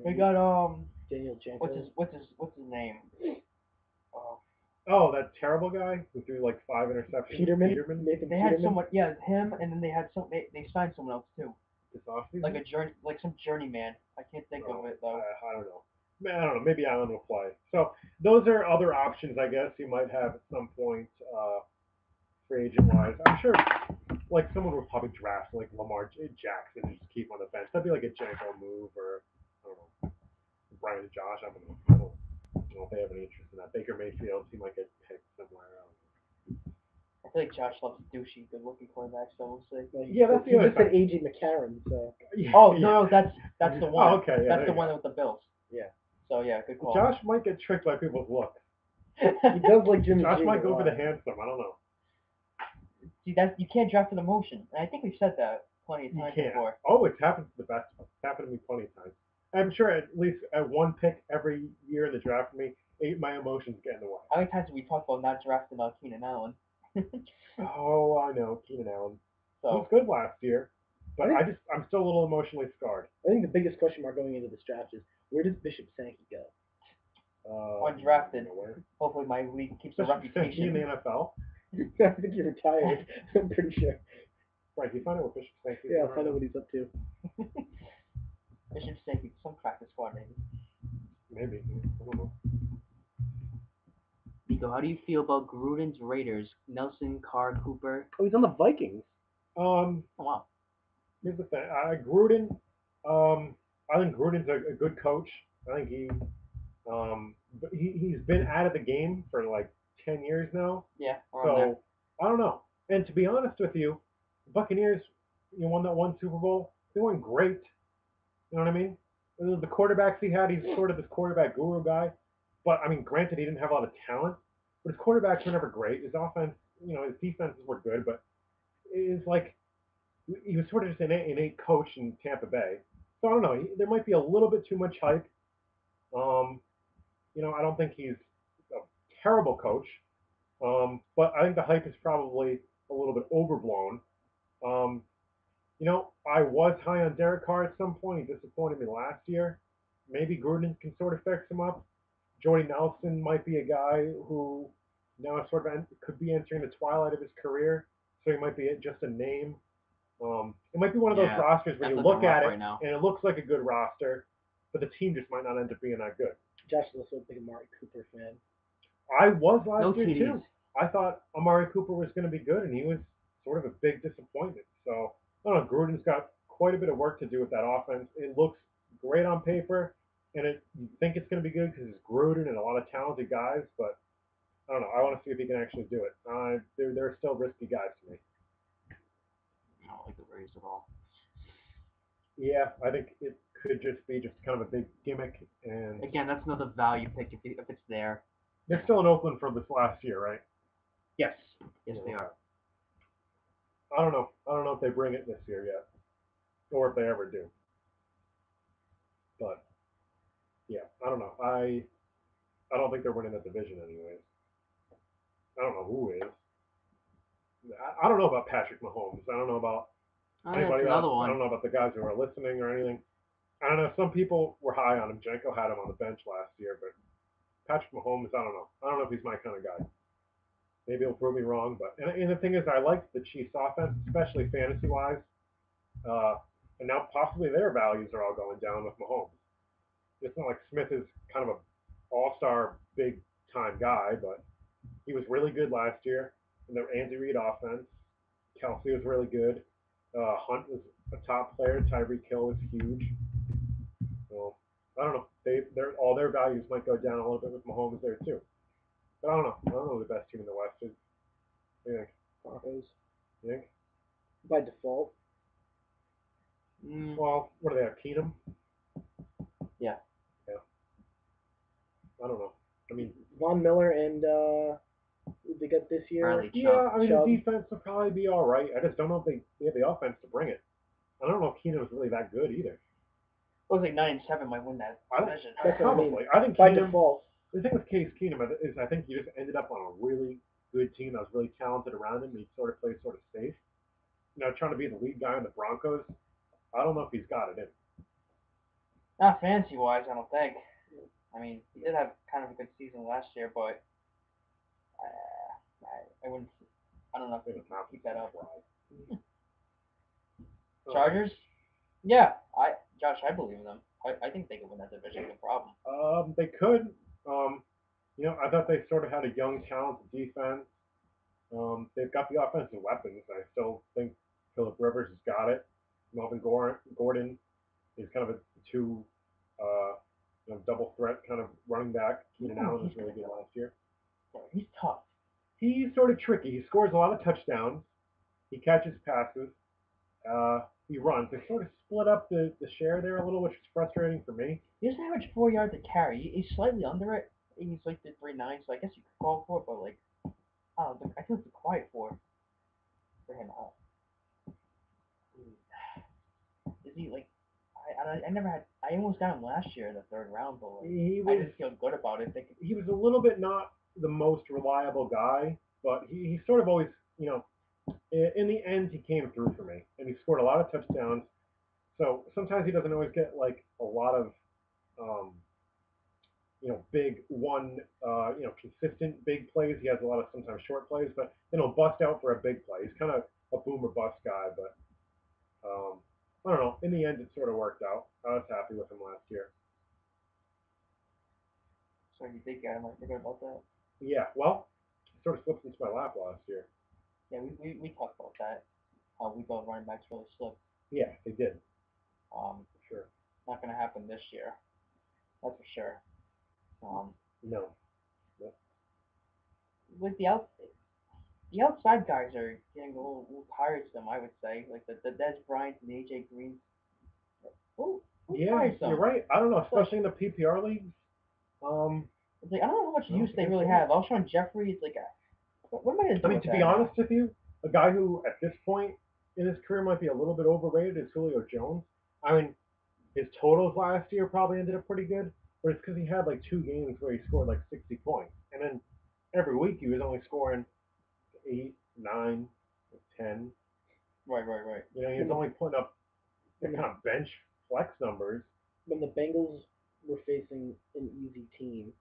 They got Daniel Janko. What's his name? Oh, that terrible guy who threw like 5 interceptions. Peterman. Peterman. Nathan They had Peterman. someone, yeah, him, and then they had they signed someone else too, This offseason? like some journeyman. I can't think of it though. I don't know. I don't know. Maybe Allen will play. So those are other options, I guess, you might have at some point, free agent wise. I'm sure, like someone would probably draft like Lamar Jackson and just keep on the bench. That'd be like a Janko move, or I don't know, Brian and Josh. I don't know. I don't know if they have any interest in that. Baker Mayfield, he might get picked somewhere. I feel like Josh loves douchey, good-looking quarterbacks, so we'll see. Yeah, that's the He other just said thing. AJ McCarron, so. Yeah, Oh yeah. no, that's the one. Oh, okay, yeah, that's there the you one go. with the Bills. Yeah. So yeah, good call. Josh might get tricked by people's looks. He does like Jimmy Josh G. might a go for lot. the handsome. I don't know. See, you can't draft an emotion, and I think we've said that plenty of You times can't. before. Oh, it's happened to the best. It's happened to me plenty of times. I'm sure at least at one pick every year in the draft for me, my emotions get in the way. How many times have we talked about not drafting Keenan Allen? Oh, I know, Keenan Allen. He was So good last year, but I'm still a little emotionally scarred. I think the biggest question mark going into this draft is where does Bishop Sankey go? Uh, Undrafted. Nowhere. hopefully my league keeps a Especially since he in reputation. the NFL. I think he retired. I'm pretty sure. Right, you find out what Bishop Sankey is Yeah, I'll doing find out right what he's up to. Bishop Sankey, some practice squad maybe. now. Maybe. I don't know. Nico, how do you feel about Gruden's Raiders? Nelson, Carr, Cooper. Oh, he's on the Vikings. Oh wow. Here's the thing. Gruden, I think Gruden's a good coach. I think but he's been out of the game for like 10 years now. Yeah, around there. So I don't know. And to be honest with you, the Buccaneers, won that one Super Bowl. They weren't great. You know what I mean? The quarterbacks he had, he's sort of this quarterback guru guy. But I mean, granted, he didn't have a lot of talent, but his quarterbacks were never great. His offense, his defenses were good, but it's like he was sort of just an innate coach in Tampa Bay. So I don't know. There might be a little bit too much hype. I don't think he's a terrible coach, but I think the hype is probably a little bit overblown. Um, I was high on Derek Carr at some point. He disappointed me last year. Maybe Gruden can sort of fix him up. Jordy Nelson might be a guy who now sort of could be entering the twilight of his career, so he might be just a name. It might be one of those Yeah, rosters where that's you looking look at rough it right now. and it looks like a good roster, but the team just might not end up being that good. Josh is also a big Amari Cooper fan. I was last No year TDs. too. I thought Amari Cooper was going to be good, and he was sort of a big disappointment. So I don't know. Gruden's got quite a bit of work to do with that offense. It looks great on paper, and you think it's going to be good because it's Gruden and a lot of talented guys. But I don't know. I want to see if he can actually do it. They're still risky guys to me. I don't like the Raiders at all. Yeah, I think it could just be kind of a big gimmick, and Again, that's another value pick if it's there. they're still in Oakland from this last year, right? Yes. Yes, they are. I don't know. I don't know if they bring it this year yet, or if they ever do. But yeah, I don't know. I don't think they're winning the division anyways. I don't know who is. I don't know about Patrick Mahomes. I don't know about Oh, that's anybody another else. I one. don't know about the guys who are listening or anything. I don't know. Some people were high on him. Janko had him on the bench last year, but Patrick Mahomes, I don't know. I don't know if he's my kind of guy. Maybe he'll prove me wrong, but and the thing is, I like the Chiefs' offense, especially fantasy-wise. And now possibly their values are all going down with Mahomes. It's not like Smith is kind of a all-star, big-time guy, but he was really good last year in the Andy Reid offense. Kelsey was really good. Hunt was a top player. Tyreek Hill was huge. So I don't know. All their values might go down a little bit with Mahomes there too. But I don't know. I don't know who the best team in the West is. What do you think? Broncos. You think? By default. Well, what do they have? Keenum? Yeah. Yeah. I don't know. I mean, Von Miller and who they got this year. Riley yeah, Chubb. I mean, Chubb. the defense will probably be all right. I just don't know if they have the offense to bring it. I don't know if Keenum is really that good either. Looks like 9-7 might win that division. That's what I mean. Probably. I think By Keenum, default. the thing with Case Keenum is I think he just ended up on a really good team that was really talented around him. He sort of plays sort of safe. Trying to be the lead guy in the Broncos, I don't know if he's got it in. Not fancy wise, I don't think. I mean, he did have kind of a good season last year, but I wouldn't. I don't know if they can keep that up. So, Chargers? Yeah, Josh, I believe in them. I think they could win that division. No problem. They could. I thought they sort of had a young, talented defense. They've got the offensive weapons. I still think Phillip Rivers has got it. Melvin Gordon is kind of a two, double threat kind of running back. Keenan Allen was really good last year. He's tough. He's sort of tricky. He scores a lot of touchdowns. He catches passes. He runs. They sort of split up the share there a little, which is frustrating for me. He doesn't average 4 yards a carry. He's slightly under it. He's like the 3.9, so I guess you could call for it, but like, I don't know. I feel it's too quiet for him. Is he like? I never had. I almost got him last year in the third round, but like, I just feel good about it. He was a little bit not the most reliable guy, but he sort of always, in the end, he came through for me, and he scored a lot of touchdowns. So sometimes he doesn't always get like a lot of, big one, consistent big plays. He has a lot of sometimes short plays, but then he'll bust out for a big play. He's kind of a boom or bust guy, but I don't know. In the end, it sort of worked out. I was happy with him last year. So you think I might forget about that? Yeah, well, it sort of slipped into my lap last year. Yeah, we talked about that. How we thought running backs really slipped. Yeah, they did. For sure. Not going to happen this year. That's for sure. No. With the outside guys are getting a little tiresome, I would say. Like the Des Bryant and the AJ Green. Yeah, tiresome. You're right. I don't know, especially in the PPR leagues. It's like I don't know how much use they really have. Alshon Jeffrey is like what am I going to do? To be honest with you, a guy who at this point in his career might be a little bit overrated is Julio Jones. I mean, his totals last year probably ended up pretty good, but it's because he had like 2 games where he scored like 60 points, and then every week he was only scoring 8, 9, 10. Right. He was only putting up kind of bench flex numbers. When the Bengals were facing an easy team,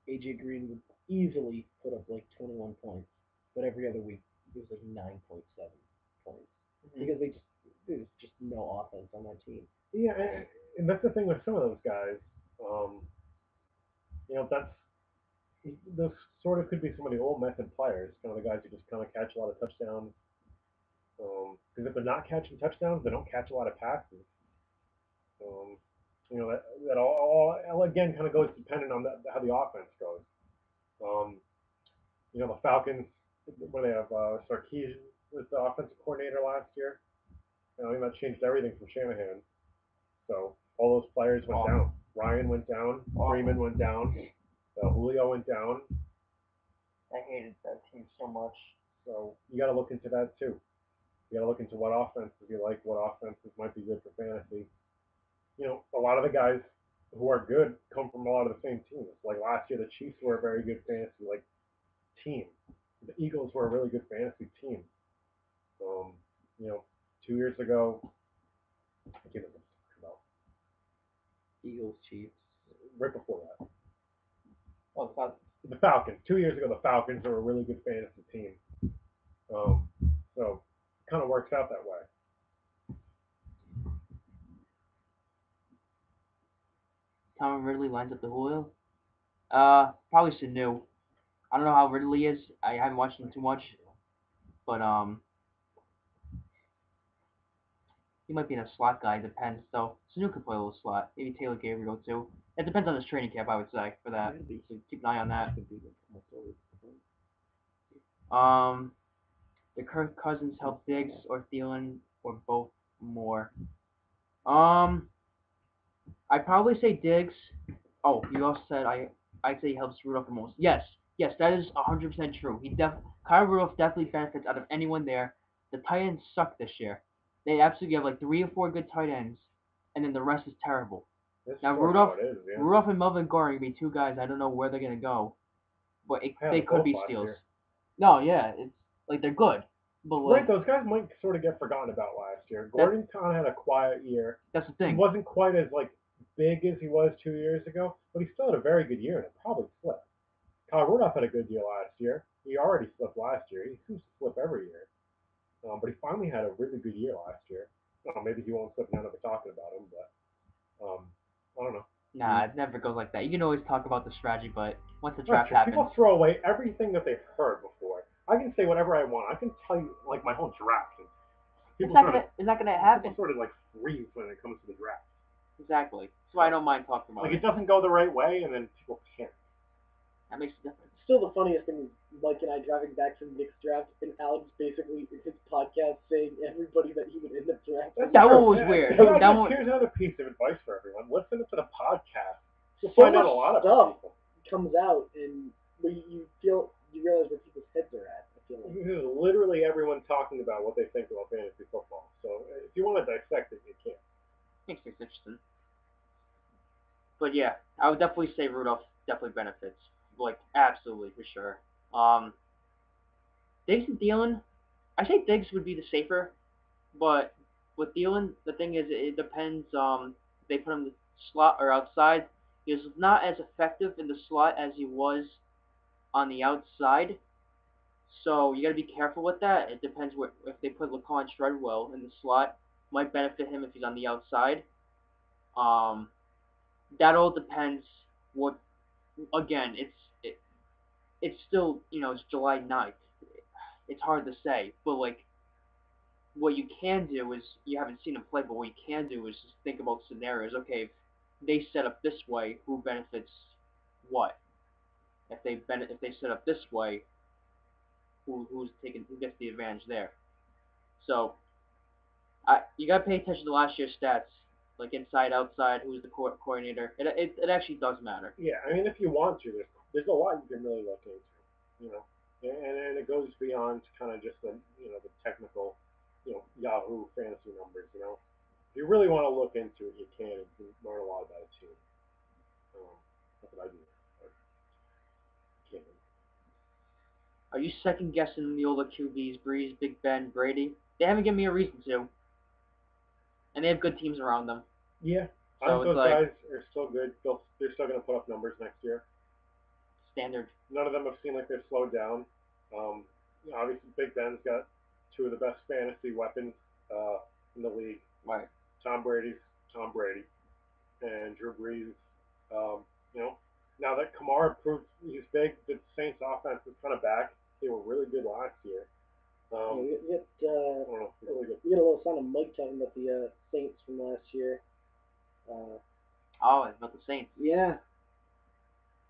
AJ Green would easily put up like 21 points, but every other week it was like 9.7 points because there's just no offense on that team. Yeah, and that's the thing with some of those guys. Those sort of could be some of the old method players, kind of the guys who just kind of catch a lot of touchdowns. Because if they're not catching touchdowns, they don't catch a lot of passes. That all again kind of goes dependent on how the offense goes. The Falcons, where they have Sarkisian was the offensive coordinator last year. I think that changed everything from Shanahan. So all those players went down. Ryan went down. Freeman went down. Julio went down. I hated that team so much. So you got to look into that too. You got to look into what offenses you like, what offenses might be good for fantasy. A lot of the guys who are good come from a lot of the same teams. Like last year, the Chiefs were a very good fantasy team. The Eagles were a really good fantasy team. 2 years ago, I can't remember about Eagles, Chiefs. Right before that. Oh, the Falcons. 2 years ago, the Falcons were a really good fantasy team. So it kind of works out that way. Tom Ridley lines up the Julio. Probably Sanu. I don't know how Ridley is. I haven't watched him too much, but he might be in a slot guy. Depends. So Sanu could play a little slot. Maybe Taylor Gabriel too. It depends on his training camp, I would say, for that. So keep an eye on that. The Kirk Cousins help Diggs or Thielen or both more. I'd probably say Diggs. Oh, you also said I'd say he helps Rudolph the most. Yes, that is 100% true. Kyle Rudolph definitely benefits out of anyone there. The tight ends suck this year. They absolutely have like 3 or 4 good tight ends, and then the rest is terrible. Now Rudolph and Melvin Gordon would be 2 guys. I don't know where they're gonna go, but they could be steals. No, yeah, it's like they're good. But right, those guys might sort of get forgotten about last year. Gordon kind of had a quiet year. That's the thing. He wasn't quite as big as he was 2 years ago, but he still had a very good year, and it probably flipped. Kyle Rudolph had a good year last year. He already slipped last year. He seems to slip every year. But he finally had a really good year last year. Maybe he won't slip now that we're talking about him, but I don't know. Nah, it never goes like that. You can always talk about the strategy, but once the draft happens, people throw away everything that they've heard before. I can say whatever I want. I can tell you like my whole draft. And it's not gonna happen. People sort of like freeze when it comes to the draft. Exactly. That's why I don't mind talking about it. Like it doesn't go the right way, and then people panic. That makes a difference. Still, the funniest thing is Mike and I driving back from Nick's draft, and Alex basically in his podcast saying everybody that he would end up drafting. That one was weird. Here's another piece of advice for everyone: listen to the podcast. You'll find out a lot of stuff comes out, and you realize where people's heads are at. I feel like this is literally everyone talking about what they think about fantasy football. So if you want to dissect it, you can. Makes things interesting. But yeah, I would definitely say Rudolph definitely benefits. Like, absolutely, for sure. Diggs and Thielen, I think Diggs would be the safer, but with Thielen, the thing is, it depends, if they put him in the slot or outside. He was not as effective in the slot as he was on the outside, so you got to be careful with that. It depends if they put Laquan Treadwell in the slot, might benefit him if he's on the outside. That all depends what, again, it's still, it's July 9th. It's hard to say, but like, what you can do is, you haven't seen him play, but what you can do is just think about scenarios. Okay, if they set up this way, who benefits what? If they set up this way, who gets the advantage there? So, you gotta pay attention to last year's stats, like inside, outside, who's the coordinator. It actually does matter. Yeah, I mean, if you want to, there's a lot you can really look into, and it goes beyond kind of just the the technical, Yahoo fantasy numbers. If you really want to look into it, you can, and you can learn a lot about it too. That's what I do. Are you second guessing the older QBs, Breeze, Big Ben, Brady? They haven't given me a reason to. And they have good teams around them. Yeah. So those guys are still good. They're still going to put up numbers next year. Standard. None of them have seemed like they've slowed down. Obviously, Big Ben's got two of the best fantasy weapons in the league. Right. Tom Brady, and Drew Brees. Now that Kamara proved he's big, the Saints' offense is kind of back. They were really good last year. You get a little sound of Mike talking about the Saints from last year. It's about the Saints. Yeah.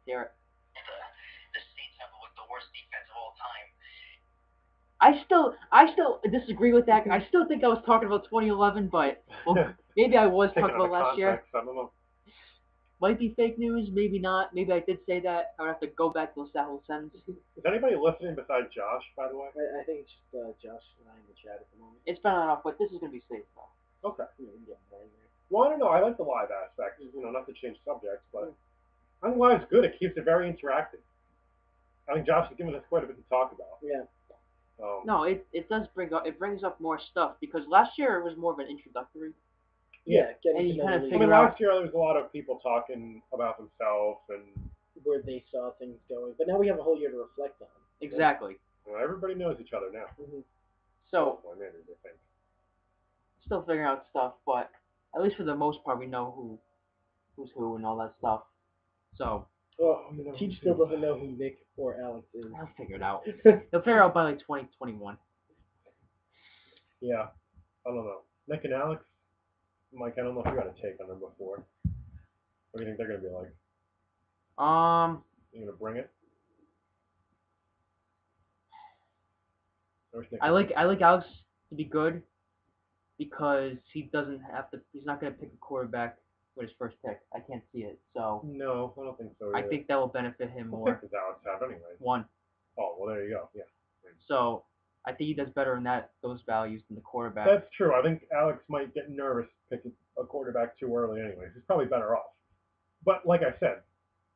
Hear it. The Saints have the worst defense of all time. I still disagree with that. I still think I was talking about 2011, but maybe I was talking about last year. I don't know. Might be fake news, maybe not. Maybe I did say that. I would have to go back to that whole sentence. Is anybody listening besides Josh, by the way? I think it's just Josh and I in the chat at the moment. It's been on off, but this is going to be safe, though. Okay. Well, I don't know. I like the live aspect. Not to change subjects, but I think live's good. It keeps it very interactive. I think Josh has given us quite a bit to talk about. Yeah. No, it does brings up more stuff, because last year it was more of an introductory. Yeah, last year there was a lot of people talking about themselves and where they saw things going, but now we have a whole year to reflect on. Exactly. Everybody knows each other now. Mm-hmm. So, still figuring out stuff, but at least for the most part, we know who's who and all that stuff. So. Teach still doesn't know who Nick or Alex is. I'll figure it out. They'll figure it out by like 2021. Yeah, I don't know. Nick and Alex. Mike, I don't know if you got a take on them before. What do you think they're going to be like? You going to bring it? I like Alex to be good because he's not going to pick a quarterback with his first pick. I can't see it. So no, I don't think so either. I think that will benefit him more. What pick does Alex have anyway? 1. Oh, well, there you go. Yeah. So I think he does better in those values than the quarterback. That's true. I think Alex might get nervous picking a quarterback too early anyway. He's probably better off. But like I said,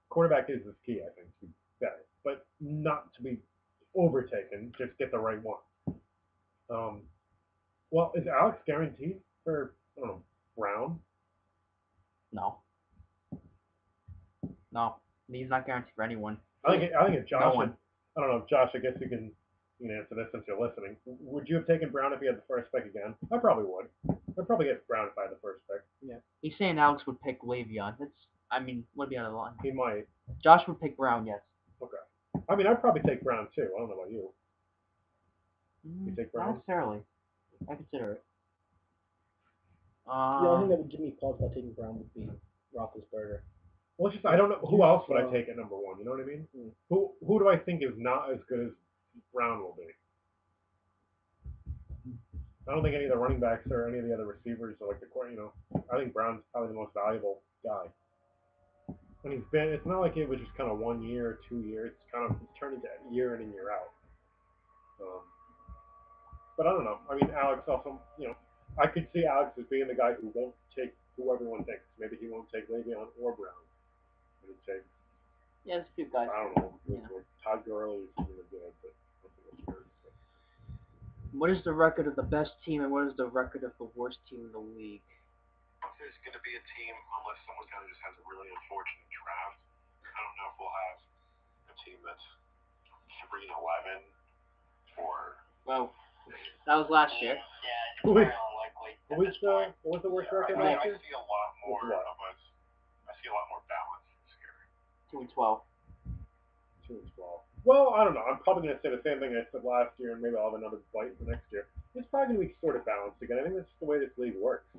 quarterback is the key, I think, to be better. But not to be overtaken. Just get the right one. Well, is Alex guaranteed for, Brown? No. He's not guaranteed for anyone. I think if Josh, No one. I don't know, Josh. I guess you can answer this since you're listening. Would you have taken Brown if he had the first pick again? I probably would. I'd probably get Brown if I had the first pick. Yeah. He's saying Alex would pick Le'Veon. Would be on the line. He might. Josh would pick Brown, yes. Okay. I mean, I'd probably take Brown too. I don't know about you. You take Brown? Not necessarily. I consider it. The only thing that would give me pause about taking Brown would be Roethlisberger. Well, it's just I don't know who else would I take at number one. You know what I mean? Who do I think is not as good as Brown will be? I don't think any of the running backs or any of the other receivers are like the core. I think Brown's probably the most valuable guy. And it's not like it was just kind of 1 year, 2 years. It's turned into year in and year out. But I don't know. I mean, Alex also, I could see Alex as being the guy who won't take who everyone thinks. Maybe he won't take Le'Veon or Brown. He would take. Yeah, there's a few guys. I don't know. Todd Gurley is really good, but I don't think it's good. What is the record of the best team and what is the record of the worst team in the league? There's going to be a team, unless someone kind of just has a really unfortunate draft. I don't know if we'll have a team that's 3-11 or. Well, that was last year. Yeah, it's very unlikely. What was the worst record last year? I see a lot more of us. I see a lot more balance this year. 2-12. 2-12. Well, I don't know. I'm probably going to say the same thing I said last year, and maybe I'll have another bite for next year. It's probably going to be sort of balanced again. I think that's just the way this league works.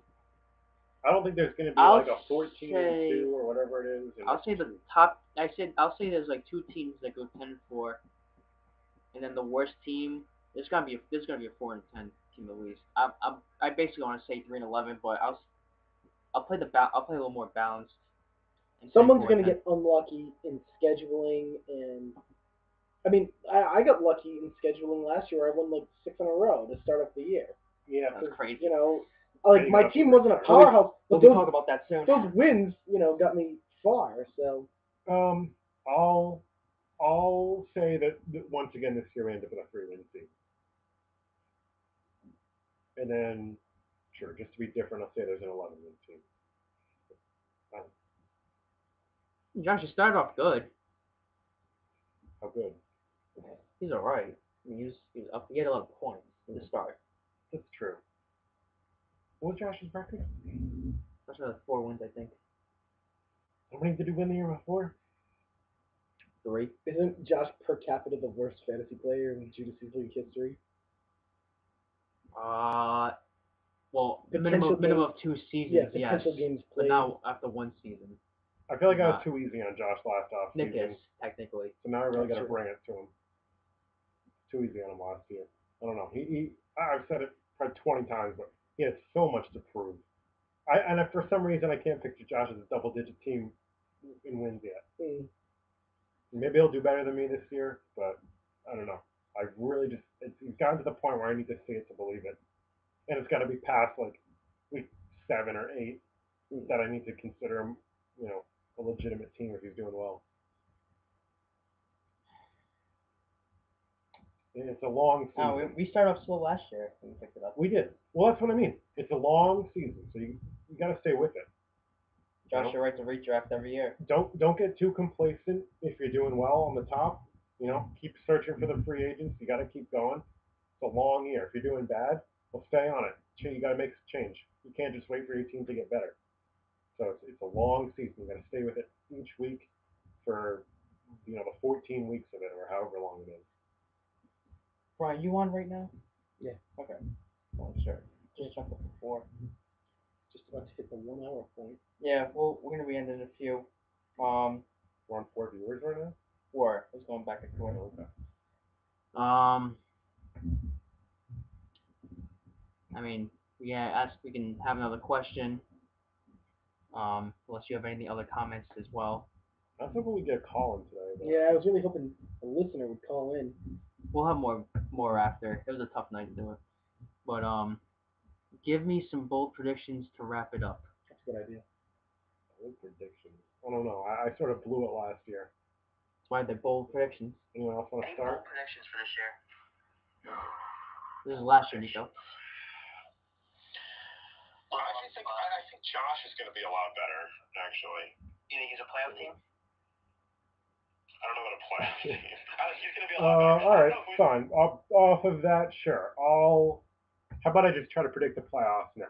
I don't think there's going to be like a 14-2 or whatever it is. I'll say the top. I'll say there's like 2 teams that go 10-4, and then the worst team. There's gonna be a 4-10 team at least. I basically want to say 3-11, but I'll play a little more balanced. Someone's gonna get unlucky in scheduling, and I mean, I got lucky in scheduling last year. I won like 6 in a row to start off the year. Yeah, that's crazy. Like my team wasn't a powerhouse, but we'll talk about that soon. Those wins, got me far. So, I'll say that once again this year we end up with a 3-win season. And then, sure, just to be different, I'll say there's an 11-win team. Josh, you started off good. How good? He's all right. I mean, he had a lot of points in the start. That's true. What was Josh's record? That's another 4 wins, I think. How many did he win the year before? 3. Isn't Josh per capita the worst fantasy player in Judas League history? Well, minimum of 2 seasons, yes. Games played. But now after 1 season. I feel like I was too easy on Josh last off Nick season. is, technically. So now I really got to bring it to him. Too easy on him last year. I don't know. I've said it probably 20 times, but he has so much to prove. And if for some reason I can't picture Josh as a double-digit team in wins yet. Maybe he'll do better than me this year, but I don't know. I really he's gotten to the point where I need to see it to believe it. And it's got to be past like week 7 or 8 that I need to consider him, a legitimate team if he's doing well. And it's a long season. Oh, we started off slow last year when we picked it up. We did. Well, that's what I mean. It's a long season, so you got to stay with it. Josh, you're right to redraft every year. Don't get too complacent if you're doing well on the top. Keep searching for the free agents. You got to keep going. It's a long year. If you're doing bad, well, stay on it. You got to make a change. You can't just wait for your team to get better. So it's a long season. You got to stay with it each week for the 14 weeks of it or however long it is. Brian, you on right now? Yeah. Okay. Oh, sure. Just jump up before. Just about to hit the 1 hour point. Yeah, well, we're gonna be ending in a few. We're on 4 viewers right now? 4. It's going back and forth. Okay. I mean, we can have another question. Unless you have any other comments as well. I was hoping we'd get a call in today. But... Yeah, I was really hoping a listener would call in. We'll have more after. It was a tough night to do it. But give me some bold predictions to wrap it up. That's a good idea. Bold predictions. I don't know. I sort of blew it last year. That's why they're bold predictions. Anyone else want to Any start? bold predictions for this year? This is last year, Nico. Well, I think Josh is going to be a lot better, actually. You think he's a playoff team? I don't know how to play a team. He's gonna be a lot better. All right, fine. Off of that, sure. How about I just try to predict the playoffs now?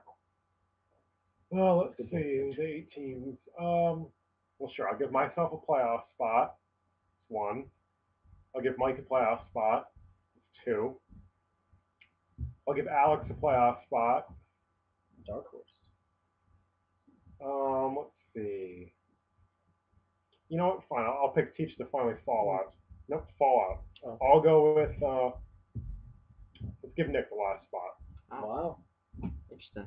Well, let's see. The 8 teams. Well, sure. I'll give myself a playoff spot. It's 1. I'll give Mike a playoff spot. It's 2. I'll give Alex a playoff spot. Dark horse. Let's see. You know what? Fine. I'll pick Teach to finally fall out. Nope, fall out. Oh. I'll go with. Let's give Nick the last spot. Wow. Interesting.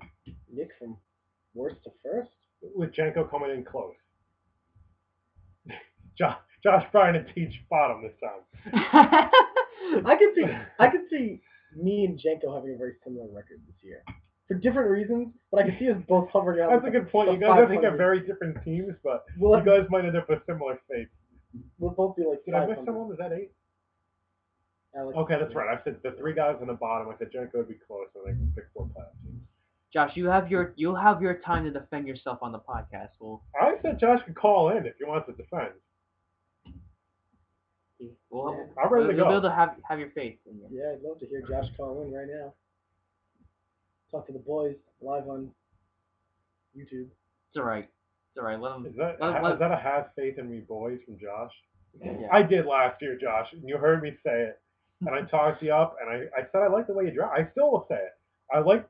Nick from worst to first. With Jenko coming in close. Josh Bryan and Teach bottom this time. I could see me and Jenko having a very similar record this year. For different reasons, but I can see us both hovering out. That's a good point. You guys, I think, have very different teams, but you guys might end up with similar fates. We'll both be like. Did I miss someone? Was that 8? Alex, okay, that's right. I said the 3 guys on the bottom. I said Jenko would be close, so they can pick 4 playoff teams. Josh, you'll have your time to defend yourself on the podcast. I said Josh could call in if he wants to defend. I'm ready to go. You'll be able to have your faith in you. Yeah, I'd love to hear Josh call in right now. Talk to the boys live on YouTube. It's all right. It's all right. Let him. Is that a have faith in me, boys, from Josh? Yeah. I did last year, Josh, and you heard me say it, and I talked you up, and I said I like the way you draft. I still will say it. I liked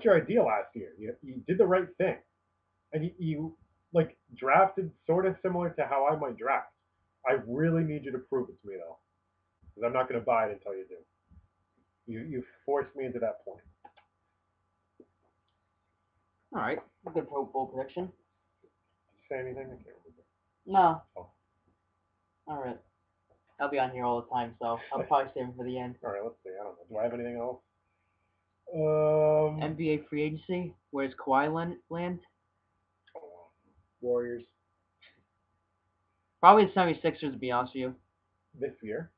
your idea last year. You did the right thing, and you like drafted sort of similar to how I might draft. I really need you to prove it to me though, because I'm not going to buy it until you do. You forced me into that point. All right. Good Pro Bowl prediction. Did you say anything? I can't remember. No. Oh. All right. I'll be on here all the time, so I'll probably save him for the end. All right. Let's see. I don't know. Do I have anything else? NBA free agency. Where's Kawhi land? Warriors. Probably the 76ers, to be honest with you. This year?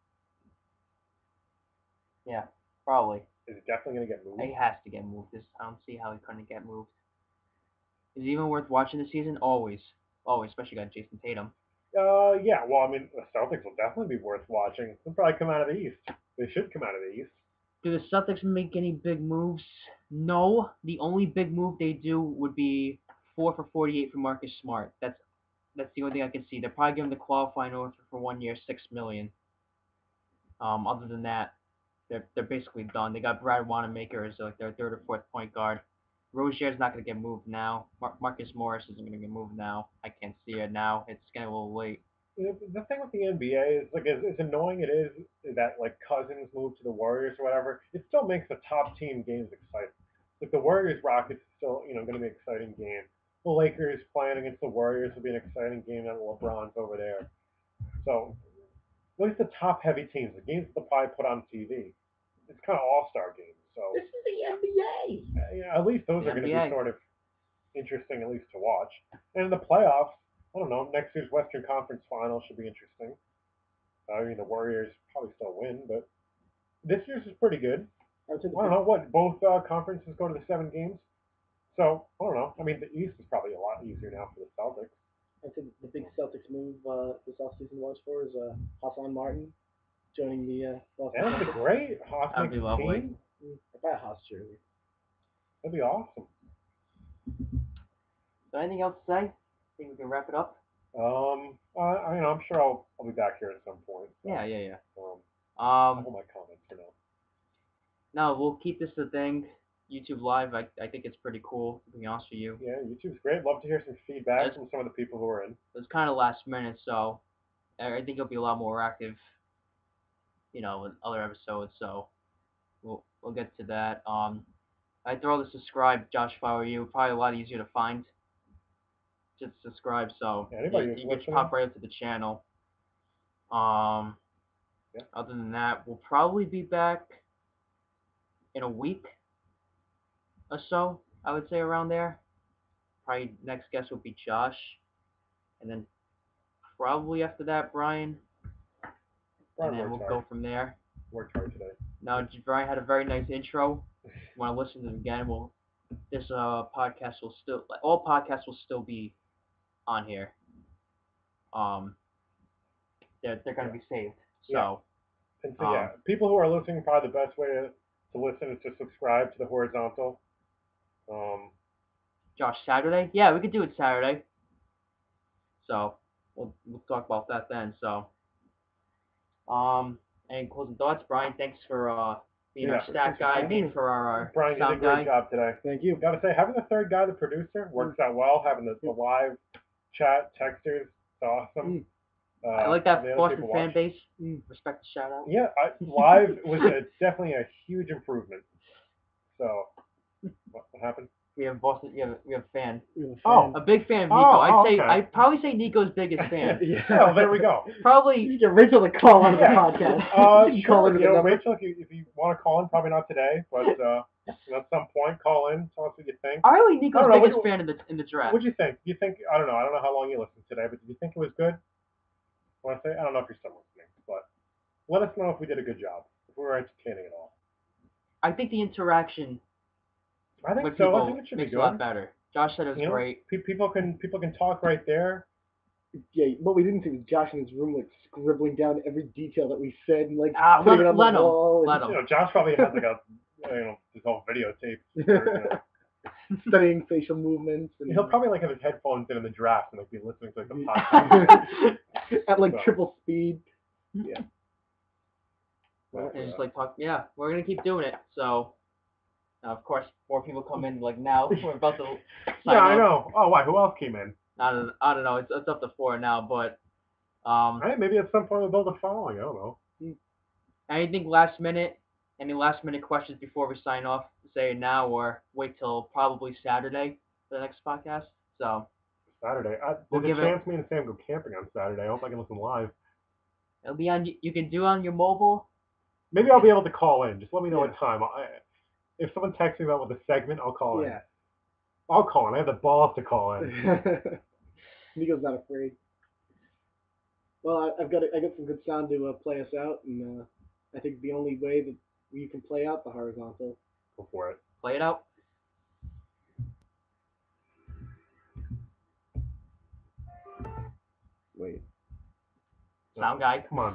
Yeah, probably. Is it definitely going to get moved? He has to get moved. I don't see how he couldn't get moved. Is it even worth watching this season? Always. Always, especially got Jason Tatum. Yeah. Well, I mean, the Celtics will definitely be worth watching. They'll probably come out of the East. They should come out of the East. Do the Celtics make any big moves? No. The only big move they do would be 4 for 48 for Marcus Smart. That's the only thing I can see. They're probably giving the qualifying offer for 1 year, $6 million. Other than that, they're basically done. They got Brad Wanamaker as like their 3rd or 4th point guard. Rozier's not going to get moved now. Marcus Morris isn't going to get moved now. I can't see it now. It's getting a little late. The thing with the NBA is, like, as annoying it is that, like, Cousins moved to the Warriors or whatever, it still makes the top team games exciting. Like, the Warriors-Rockets is still, going to be an exciting game. The Lakers playing against the Warriors will be an exciting game now that LeBron's over there. So, at least the top-heavy teams, the games that they'll probably put on TV, it's kind of all-star games. So This is the NBA. At least those are going to be sort of interesting, at least to watch. And in the playoffs, I don't know, next year's Western Conference Final should be interesting. I mean, the Warriors probably still win, but this year's is pretty good. I don't know, both conferences go to the 7 games. So, I don't know. I mean, the East is probably a lot easier now for the Celtics. I think the big Celtics move this offseason was for is Hassan Martin joining the That would be great. Haas That'd be lovely. team. I'd buy a Haas jersey. That'd be awesome. So anything else to say? I think we can wrap it up. I'm sure I'll be back here at some point. So, Yeah. I'll hold my comments for now. No, we'll keep this a thing. YouTube Live, I think it's pretty cool, to be honest with you. Yeah, YouTube's great. Love to hear some feedback from some of the people who are in. It was kind of last minute, so I think it'll be a lot more active, in other episodes, so we'll get to that. I'd throw the subscribe, Josh, if I were you. Probably a lot easier to find. Just subscribe, so you can just pop right up to the channel. Other than that, we'll probably be back in a week or so, I would say, around there. Probably next guest will be Josh, and then probably after that, Brian. And then we'll go from there. Worked hard today. Now, Brian had a very nice intro. If you want to listen to it again, this podcast will still, all podcasts will still be on here. they're gonna be saved. So. Yeah. And so yeah, people who are listening, probably the best way to listen is to subscribe to the Horizontal. Josh, Saturday? Yeah, we could do it Saturday. So we'll talk about that then. So any closing thoughts, Brian? Thanks for being our stat guy, being for our Brian, you did a sound great guy. job today. Thank you. Gotta say, having the third guy, the producer, works out well. Having the live chat, texters, it's awesome. I like that the other Boston people fan watch. base. Respect the shout out. Yeah, live was definitely a huge improvement. So, what happened? We have Boston. We have a fan. Oh, A big fan of Nico. okay. I'd probably say Nico's biggest fan. Yeah. Oh, there we go. Probably. You get Rachel to call on the podcast. You can call Sure. into the number. Rachel, if you want to call in, probably not today, but at some point, call in. Tell us what you think. Probably Nico's I don't know, biggest fan in the draft. What'd you think? Do you think? I don't know how long you listened today, but did you think it was good? Want to say? I don't know if you're still listening, but let us know if we did a good job. If we were entertaining at all. I think the interaction. I think with so. people I think it should be makes good. a lot better. Josh said it was great. People can talk right there. Yeah, what we didn't see was Josh in his room, like, scribbling down every detail that we said and, like, let putting it on the him. wall. Let And, him. Josh probably has like his whole videotape. studying facial movements. And, He'll probably like have his headphones in the draft and like be listening to like the podcast. at like triple speed. Yeah. And just like talk. Yeah, we're gonna keep doing it. So, of course, more people come in. Like now, we're about to. Yeah, I know. Oh, why? Who else came in? I don't know. It's up to 4 now, but Right, maybe at some point we'll build a following. I don't know. Anything last minute? Any last minute questions before we sign off? Say it now or wait till probably Saturday for the next podcast. So Saturday. We'll There's give a it- chance me and Sam go camping on Saturday. I hope I can listen live. it'll be on. You can do it on your mobile. Maybe I'll be able to call in. Just let me know what time. If someone texts me about the segment, I'll call in. Yeah. I'll call in. I have the balls to call in. Nico's not afraid. Well, I got some good sound to play us out, and I think the only way that you can play out the horizontal. Go for it. Play it out. Wait. Sound guy. Come on.